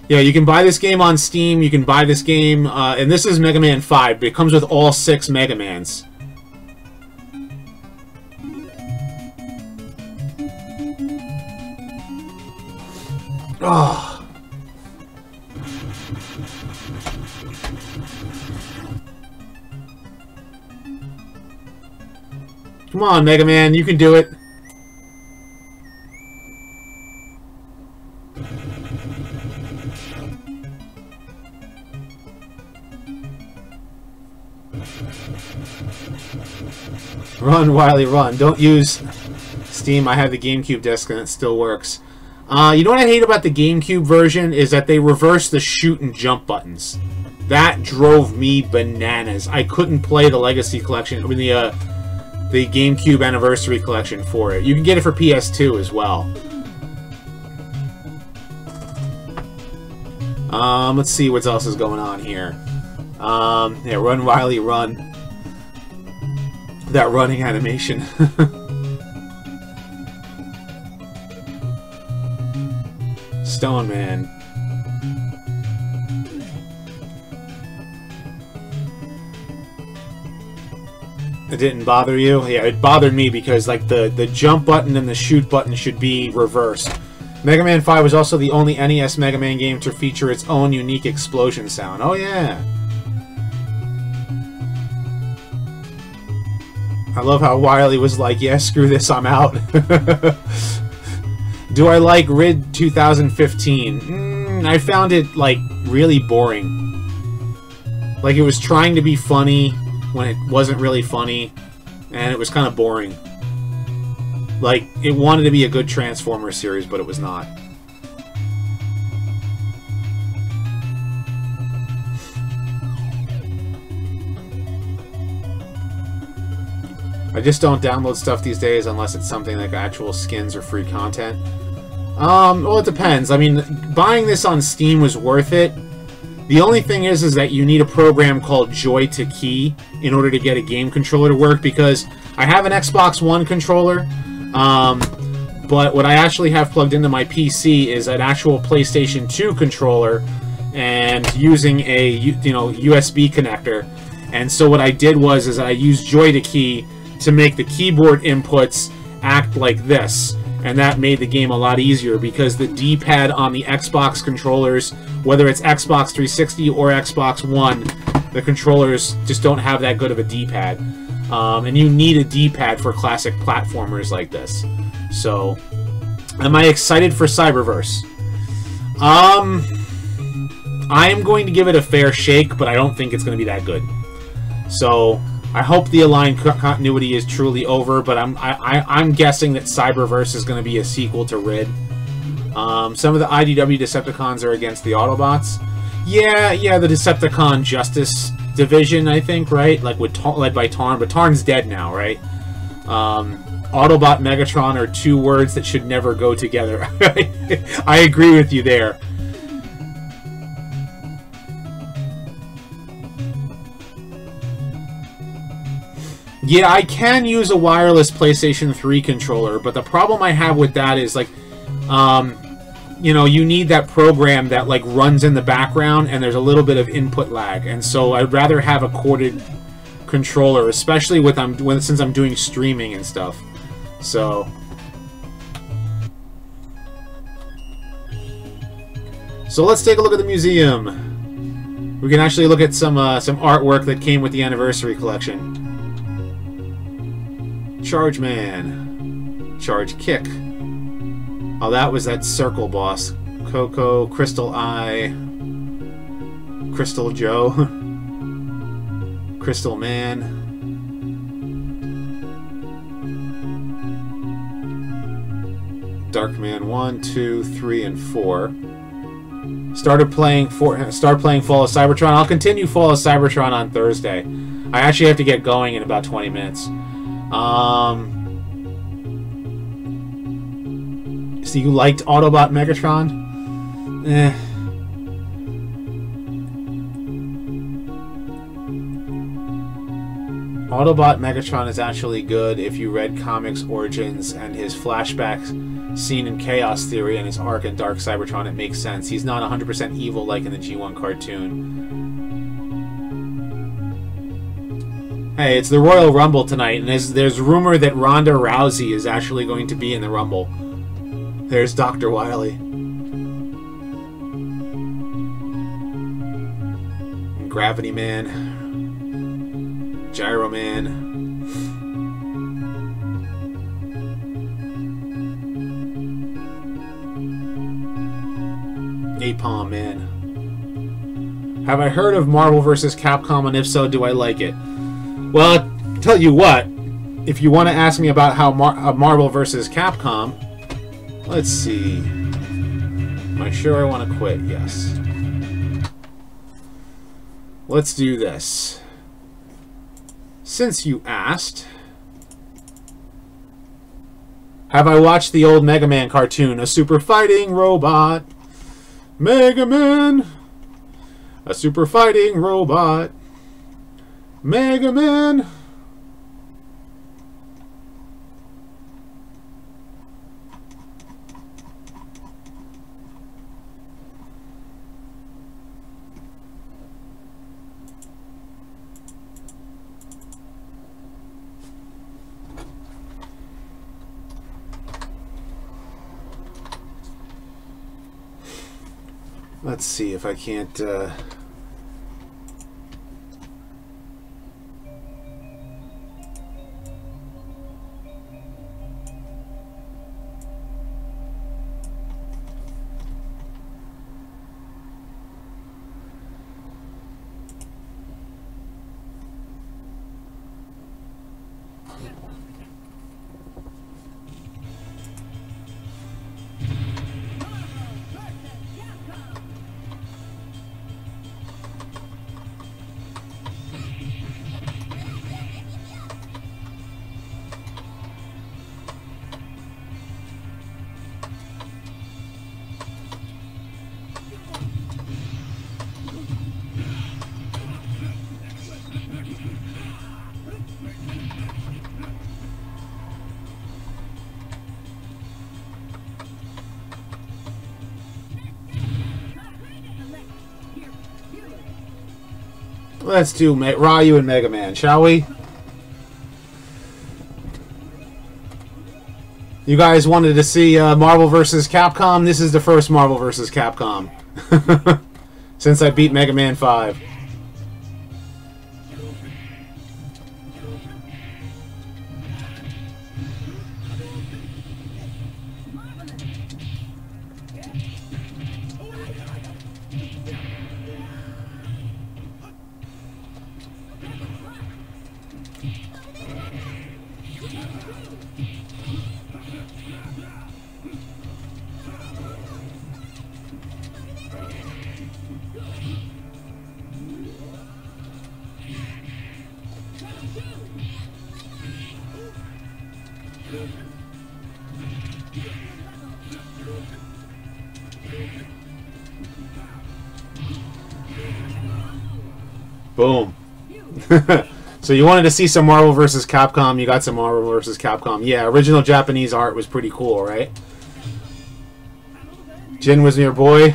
Yeah, you can buy this game on Steam. You can buy this game, and this is Mega Man 5, but it comes with all 6 Mega Mans. Oh. Come on, Mega Man, you can do it. Run, Wily, run. Don't use Steam. I have the GameCube disc and it still works. You know what I hate about the GameCube version is that they reverse the shoot and jump buttons. That drove me bananas. I couldn't play the Legacy Collection. I mean, the GameCube Anniversary Collection for it. You can get it for PS2 as well. Let's see what else is going on here. Yeah, run, Wily, run. That running animation. Stone Man. It didn't bother you? Yeah, it bothered me because like the jump button and the shoot button should be reversed. Mega Man 5 was also the only NES Mega Man game to feature its own unique explosion sound. Oh yeah. I love how Wily was like, yeah, screw this, I'm out. Do I like Rid 2015? I found it, like, really boring. Like, it was trying to be funny when it wasn't really funny, and it was kind of boring. Like, it wanted to be a good Transformers series, but it was not. I just don't download stuff these days unless it's something like actual skins or free content. Well, it depends. I mean, buying this on Steam was worth it. The only thing is that you need a program called Joy to Key in order to get a game controller to work, because I have an Xbox One controller, but what I actually have plugged into my PC is an actual PlayStation 2 controller and using a USB connector. And so what I did was I used Joy to Key to make the keyboard inputs act like this, and that made the game a lot easier because the D-pad on the Xbox controllers, whether it's Xbox 360 or Xbox One, the controllers just don't have that good of a D-pad, and you need a D-pad for classic platformers like this. So, am I excited for Cyberverse? I am going to give it a fair shake, but I don't think it's going to be that good. So, I hope the Aligned continuity is truly over, but I'm guessing that Cyberverse is going to be a sequel to Rid. Some of the IDW Decepticons are against the Autobots. Yeah, the Decepticon Justice Division, I think, right? Like led by Tarn, but Tarn's dead now, right? Autobot Megatron are two words that should never go together. I agree with you there. Yeah, I can use a wireless PlayStation 3 controller, but the problem I have with that is, like, you need that program that, like, runs in the background, and there's a little bit of input lag, and so I'd rather have a corded controller, especially since I'm doing streaming and stuff. So, So let's take a look at the museum. We can actually look at some artwork that came with the anniversary collection. Charge Man. Charge Kick. Oh, that was that circle boss. Coco, Crystal Eye, Crystal Joe, Crystal Man. Dark Man 1, 2, 3, and 4. Start playing Fall of Cybertron. I'll continue Fall of Cybertron on Thursday. I actually have to get going in about 20 minutes. So you liked Autobot Megatron? Eh. Autobot Megatron is actually good if you read Comics Origins and his flashbacks scene in Chaos Theory and his arc in Dark Cybertron. It makes sense. He's not 100% evil like in the G1 cartoon. Hey, it's the Royal Rumble tonight, and there's rumor that Ronda Rousey is actually going to be in the Rumble. There's Dr. Wily. Gravity Man. Gyro Man. Napalm Man. Have I heard of Marvel vs. Capcom, and if so, do I like it? Well, I'll tell you what. If you want to ask me about how Marvel vs. Capcom, let's see. Am I sure I want to quit? Yes. Let's do this. Since you asked, have I watched the old Mega Man cartoon? A super fighting robot. Mega Man. A super fighting robot. Mega Man. Let's see if I can't... Let's do Ryu and Mega Man, shall we? You guys wanted to see Marvel vs. Capcom? This is the first Marvel vs. Capcom. Since I beat Mega Man 5. Boom. So you wanted to see some Marvel vs. Capcom, you got some Marvel vs. Capcom. Yeah, original Japanese art was pretty cool, right? Jin was your boy.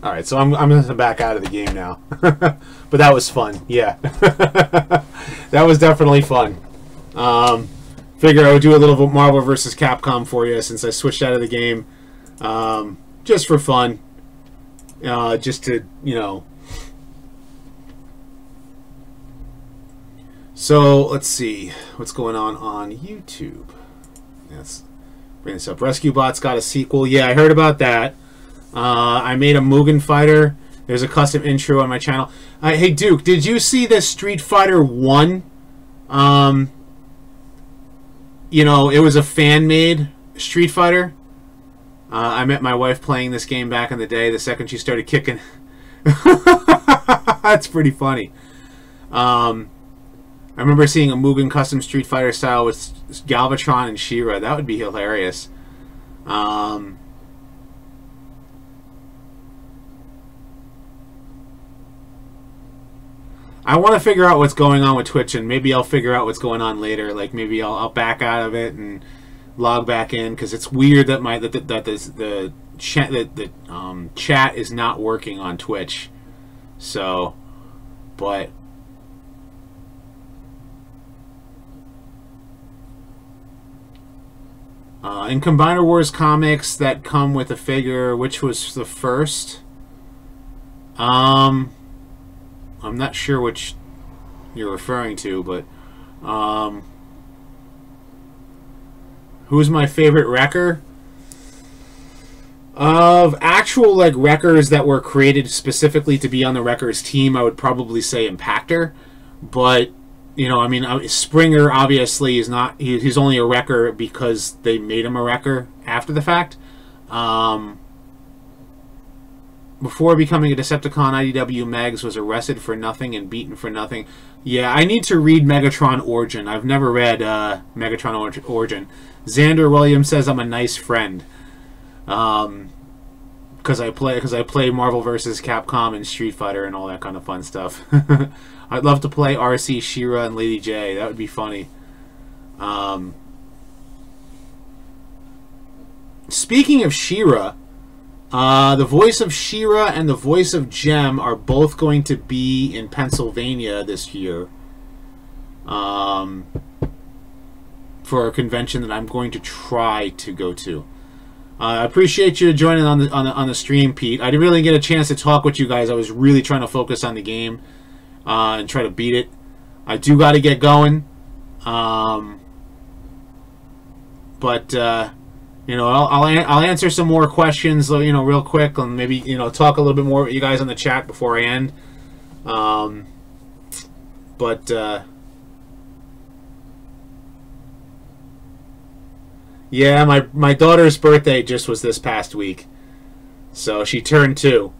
Alright, so I'm going to back out of the game now. But that was fun, yeah. That was definitely fun. Figure I would do a little Marvel vs. Capcom for you since I switched out of the game. Just for fun. Just to, you know. So, let's see. What's going on YouTube? Yes. Bring this up. Rescue Bot's got a sequel. Yeah, I heard about that. I made a Mugen Fighter. There's a custom intro on my channel. Hey, Duke, did you see this Street Fighter 1? You know, it was a fan-made Street Fighter. I met my wife playing this game back in the day the second she started kicking. That's pretty funny. I remember seeing a Mugen custom Street Fighter style with Galvatron and She-Ra. That would be hilarious. I want to figure out what's going on with Twitch, and maybe I'll figure out what's going on later. Like maybe I'll back out of it and log back in, because it's weird that the chat is not working on Twitch. So, but in Combiner Wars comics that come with a figure, which was the first? I'm not sure which you're referring to, but who's my favorite wrecker? Of actual like wreckers that were created specifically to be on the wreckers team, I would probably say Impactor. But you know, I mean, Springer obviously is not. He's only a wrecker because they made him a wrecker after the fact. Before becoming a Decepticon, IDW Megs was arrested for nothing and beaten for nothing. Yeah, I need to read Megatron Origin. I've never read Megatron Origin. Xander Williams says I'm a nice friend. Because I play Marvel vs. Capcom and Street Fighter and all that kind of fun stuff. I'd love to play RC, She-Ra, and Lady J. That would be funny. Speaking of She-Ra, the voice of She-Ra and the voice of Gem are both going to be in Pennsylvania this year. For a convention that I'm going to try to go to. I appreciate you joining on the stream, Pete. I didn't really get a chance to talk with you guys. I was really trying to focus on the game and try to beat it. I do got to get going, but you know, I'll answer some more questions, you know, real quick, and maybe talk a little bit more with you guys on the chat before I end. Yeah, my daughter's birthday just was this past week. So she turned 2.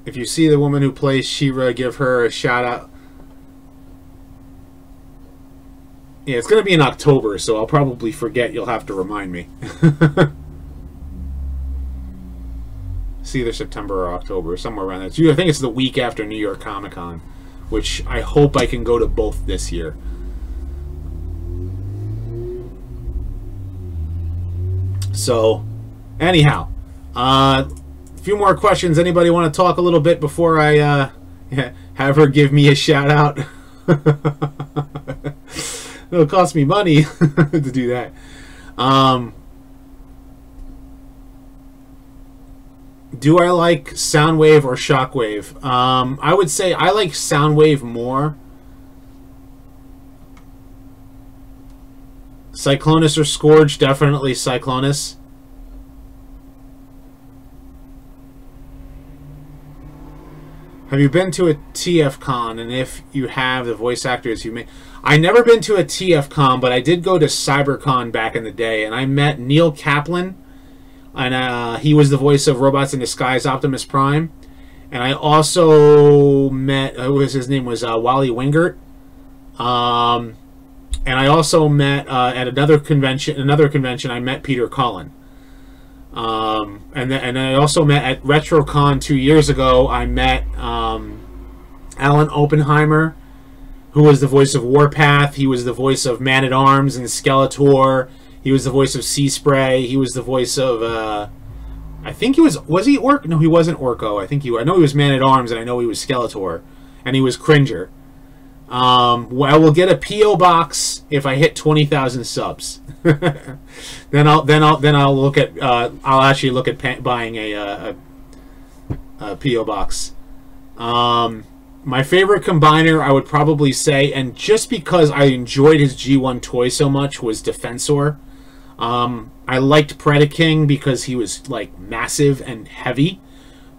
If you see the woman who plays She-Ra, give her a shout out. Yeah, it's going to be in October, so I'll probably forget. You'll have to remind me. It's either September or October, somewhere around that. I think it's the week after New York Comic Con, which I hope I can go to both this year. So, anyhow, a few more questions. Anybody want to talk a little bit before I have her give me a shout out? It'll cost me money to do that. Do I like Soundwave or Shockwave? I would say I like Soundwave more. Cyclonus or Scourge? Definitely Cyclonus. Have you been to a TFCon? And if you have, the voice actors you made... I never been to a TFCon, but I did go to Cybertron back in the day, and I met Neil Kaplan, and he was the voice of Robots in Disguise Optimus Prime. And I also met... his name was Wally Wingert. And I also met at another convention. I met Peter Cullen, and I also met at RetroCon 2 years ago. I met Alan Oppenheimer, who was the voice of Warpath. He was the voice of Man-at-Arms and Skeletor. He was the voice of Sea Spray. He was the voice of, I think he was he Orc? No, he wasn't Orko. I know he was Man-at-Arms, and I know he was Skeletor. And he was Cringer. Well, I will get a PO box if I hit 20,000 subs. then I'll look at I'll actually look at buying a PO box. My favorite combiner, I would probably say, and just because I enjoyed his G1 toy so much, was Defensor. I liked Predaking because he was like massive and heavy,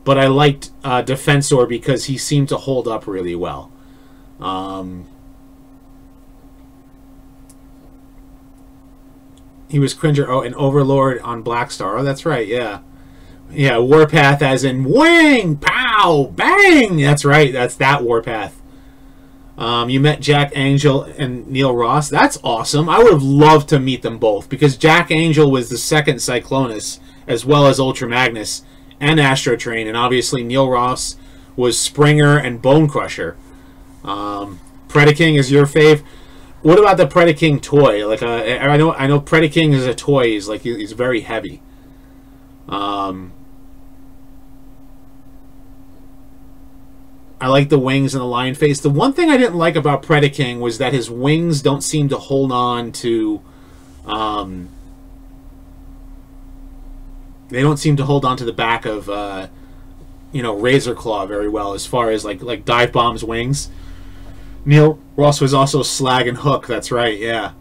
but I liked Defensor because he seemed to hold up really well. He was Cringer. Oh, and Overlord on Black Star. Oh, that's right. Yeah, yeah. Warpath, as in wing, pow, bang. That's right. That's that Warpath. You met Jack Angel and Neil Ross. That's awesome. I would have loved to meet them both because Jack Angel was the second Cyclonus, as well as Ultra Magnus and Astro Train, and obviously Neil Ross was Springer and Bone Crusher. Predaking is your fave. What about the Predaking toy? Like, I know Predaking is a toy. He's very heavy. I like the wings and the lion face. The one thing I didn't like about Predaking was that his wings don't seem to hold on to. They don't seem to hold on to the back of, Razor Claw very well as far as like Dive Bomb's wings. Neil Ross was also Slag and Hook. That's right. Yeah.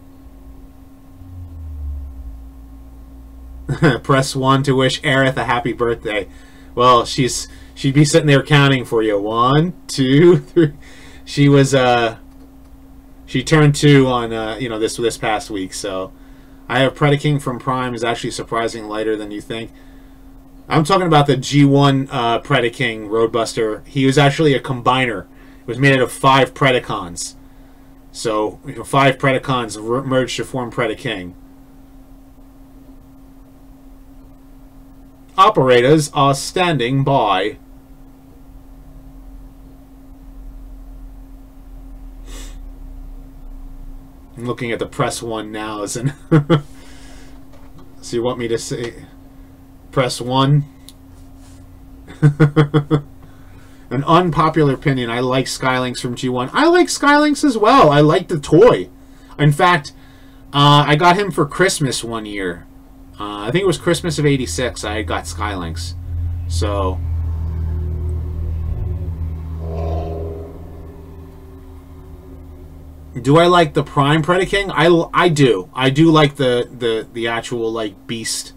Press 1 to wish Aerith a happy birthday. Well, she'd be sitting there counting for you. 1, 2, 3. She was she turned 2 on this past week. So I have Predaking from Prime is actually surprisingly lighter than you think. I'm talking about the G1 Predaking Roadbuster. He was actually a combiner. It was made out of 5 Predacons. So 5 Predacons merged to form Predaking. Operators are standing by. I'm looking at the press 1 now. So you want me to say press 1? An unpopular opinion. I like Skylinks from G1. I like Skylinks as well. I like the toy. In fact, I got him for Christmas one year. I think it was Christmas of '86. I got Skylinks. So do I like the Prime Predaking? I do. I do like the actual like beast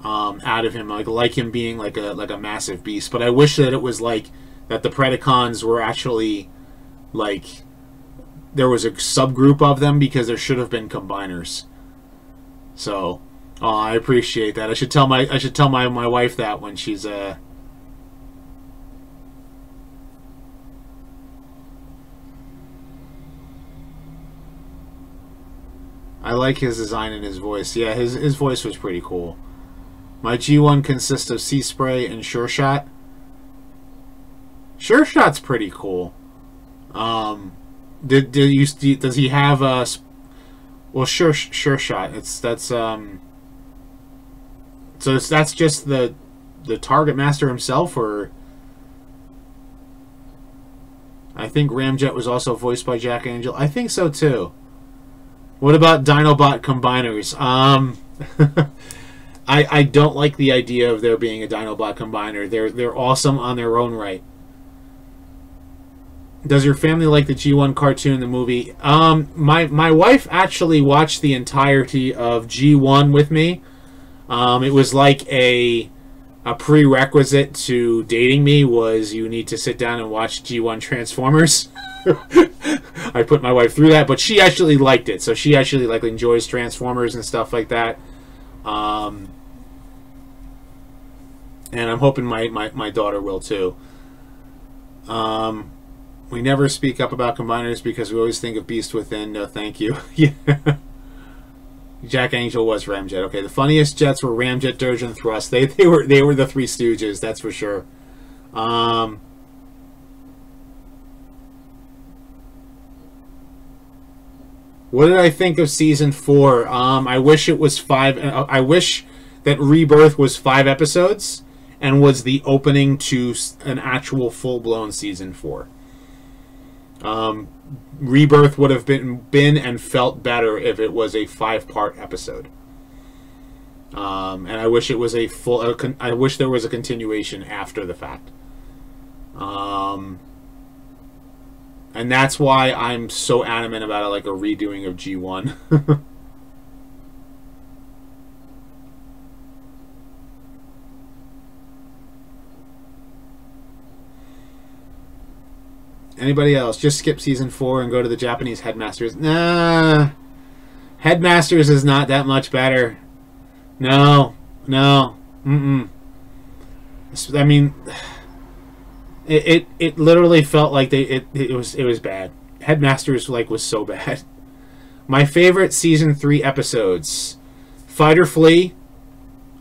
out of him. I like him being like a massive beast. But I wish that it was like that the Predacons were actually like there was a subgroup of them, because there should have been combiners. So I appreciate that. I should tell my wife that when she's I like his design and his voice. Yeah, his voice was pretty cool. My G1 consists of Sea Spray and Sure Shot. Sure Shot's pretty cool. Does he have a? Well, Sure Shot. That's just the Target Master himself, or I think Ramjet was also voiced by Jack Angel. I think so too. What about Dinobot combiners? I don't like the idea of there being a Dinobot combiner. They're awesome on their own right. Does your family like the G1 cartoon, the movie? My wife actually watched the entirety of G1 with me. It was like a prerequisite to dating me was you need to sit down and watch G1 Transformers. I put my wife through that, but she actually liked it. So she actually like enjoys Transformers and stuff like that. And I'm hoping my daughter will too. We never speak up about combiners because we always think of Beast Within. No, thank you. Yeah. Jack Angel was Ramjet. Okay, the funniest jets were Ramjet, Dirge, and Thrust. They were the Three Stooges. That's for sure. What did I think of season 4? I wish it was 5. I wish that Rebirth was 5 episodes and was the opening to an actual full-blown season 4. Rebirth would have been and felt better if it was a 5-part episode. And I wish it was a full. I wish there was a continuation after the fact. And that's why I'm so adamant about it, like a redoing of G1. Anybody else? Just skip season 4 and go to the Japanese Headmasters. Nah. Headmasters is not that much better. No. No. Mm-mm. I mean, it literally felt like it was bad. Headmasters was so bad. My favorite season 3 episodes: Fight or Flee,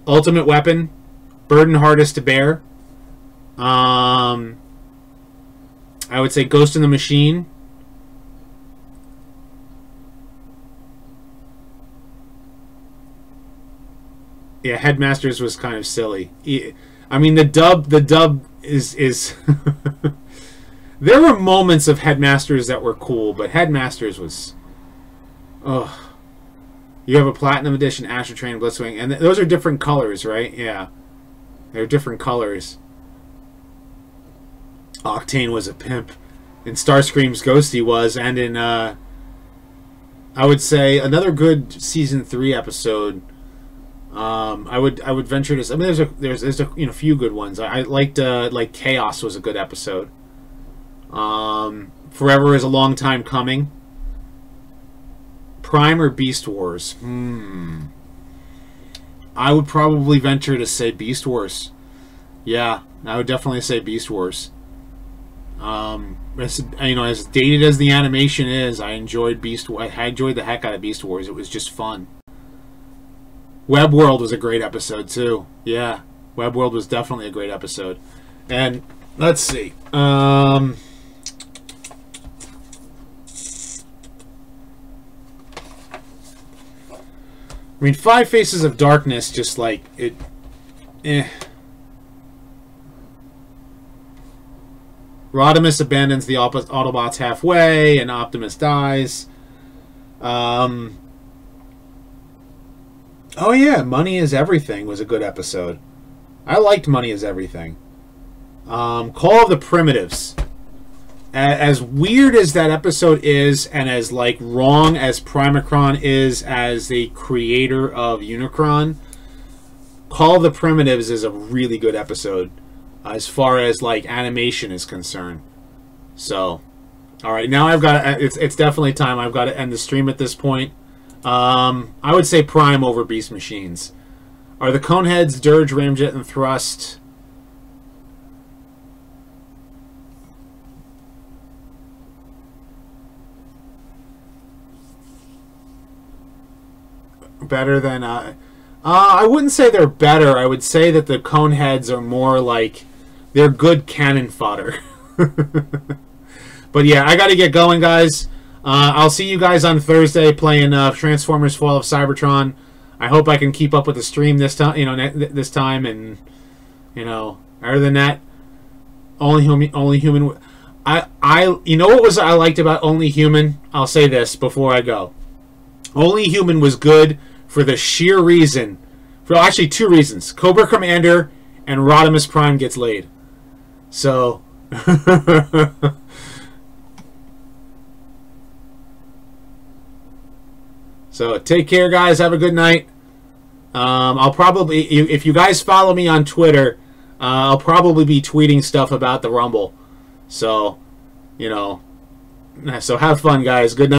Ultimate Weapon, Burden Hardest to Bear. I would say Ghost in the Machine. Yeah, Headmasters was kind of silly. I mean, the dub is there were moments of Headmasters that were cool, but Headmasters was, ugh. You have a Platinum Edition Astro Train Blitzwing, and those are different colors, right? Yeah, they're different colors. Octane was a pimp. In Starscream's Ghost he was, and in I would say another good season 3 episode. I would venture to. I mean, there's a few good ones. I liked like Chaos was a good episode. Forever is a Long Time Coming. Prime or Beast Wars? I would probably venture to say Beast Wars. Yeah, I would definitely say Beast Wars. As dated as the animation is, I enjoyed I enjoyed the heck out of Beast Wars. It was just fun. Web World was a great episode too. Yeah, Web World was definitely a great episode. And let's see. I mean, Five Faces of Darkness, just like it. Rodimus abandons the Autobots halfway, and Optimus dies. Oh yeah, Money is Everything was a good episode. I liked Money is Everything. Call of the Primitives. As weird as that episode is, and as wrong as Primacron is as the creator of Unicron, Call of the Primitives is a really good episode as far as animation is concerned. So, all right, now I've got it's definitely time. I've got to end the stream at this point. I would say Prime over Beast Machines. Are the Coneheads, Dirge, Ramjet, and Thrust better than I wouldn't say they're better. I would say that the Coneheads are more they're good cannon fodder. But yeah, I gotta get going, guys. I'll see you guys on Thursday playing Transformers Fall of Cybertron. I hope I can keep up with the stream this time, this time, and other than that, Only Human. I what I liked about Only Human? I'll say this before I go. Only Human was good for the sheer reason, for actually 2 reasons: Cobra Commander and Rodimus Prime gets laid. So. So take care, guys. Have a good night. I'll probably, if you guys follow me on Twitter, I'll probably be tweeting stuff about the Rumble. So, so have fun, guys. Good night.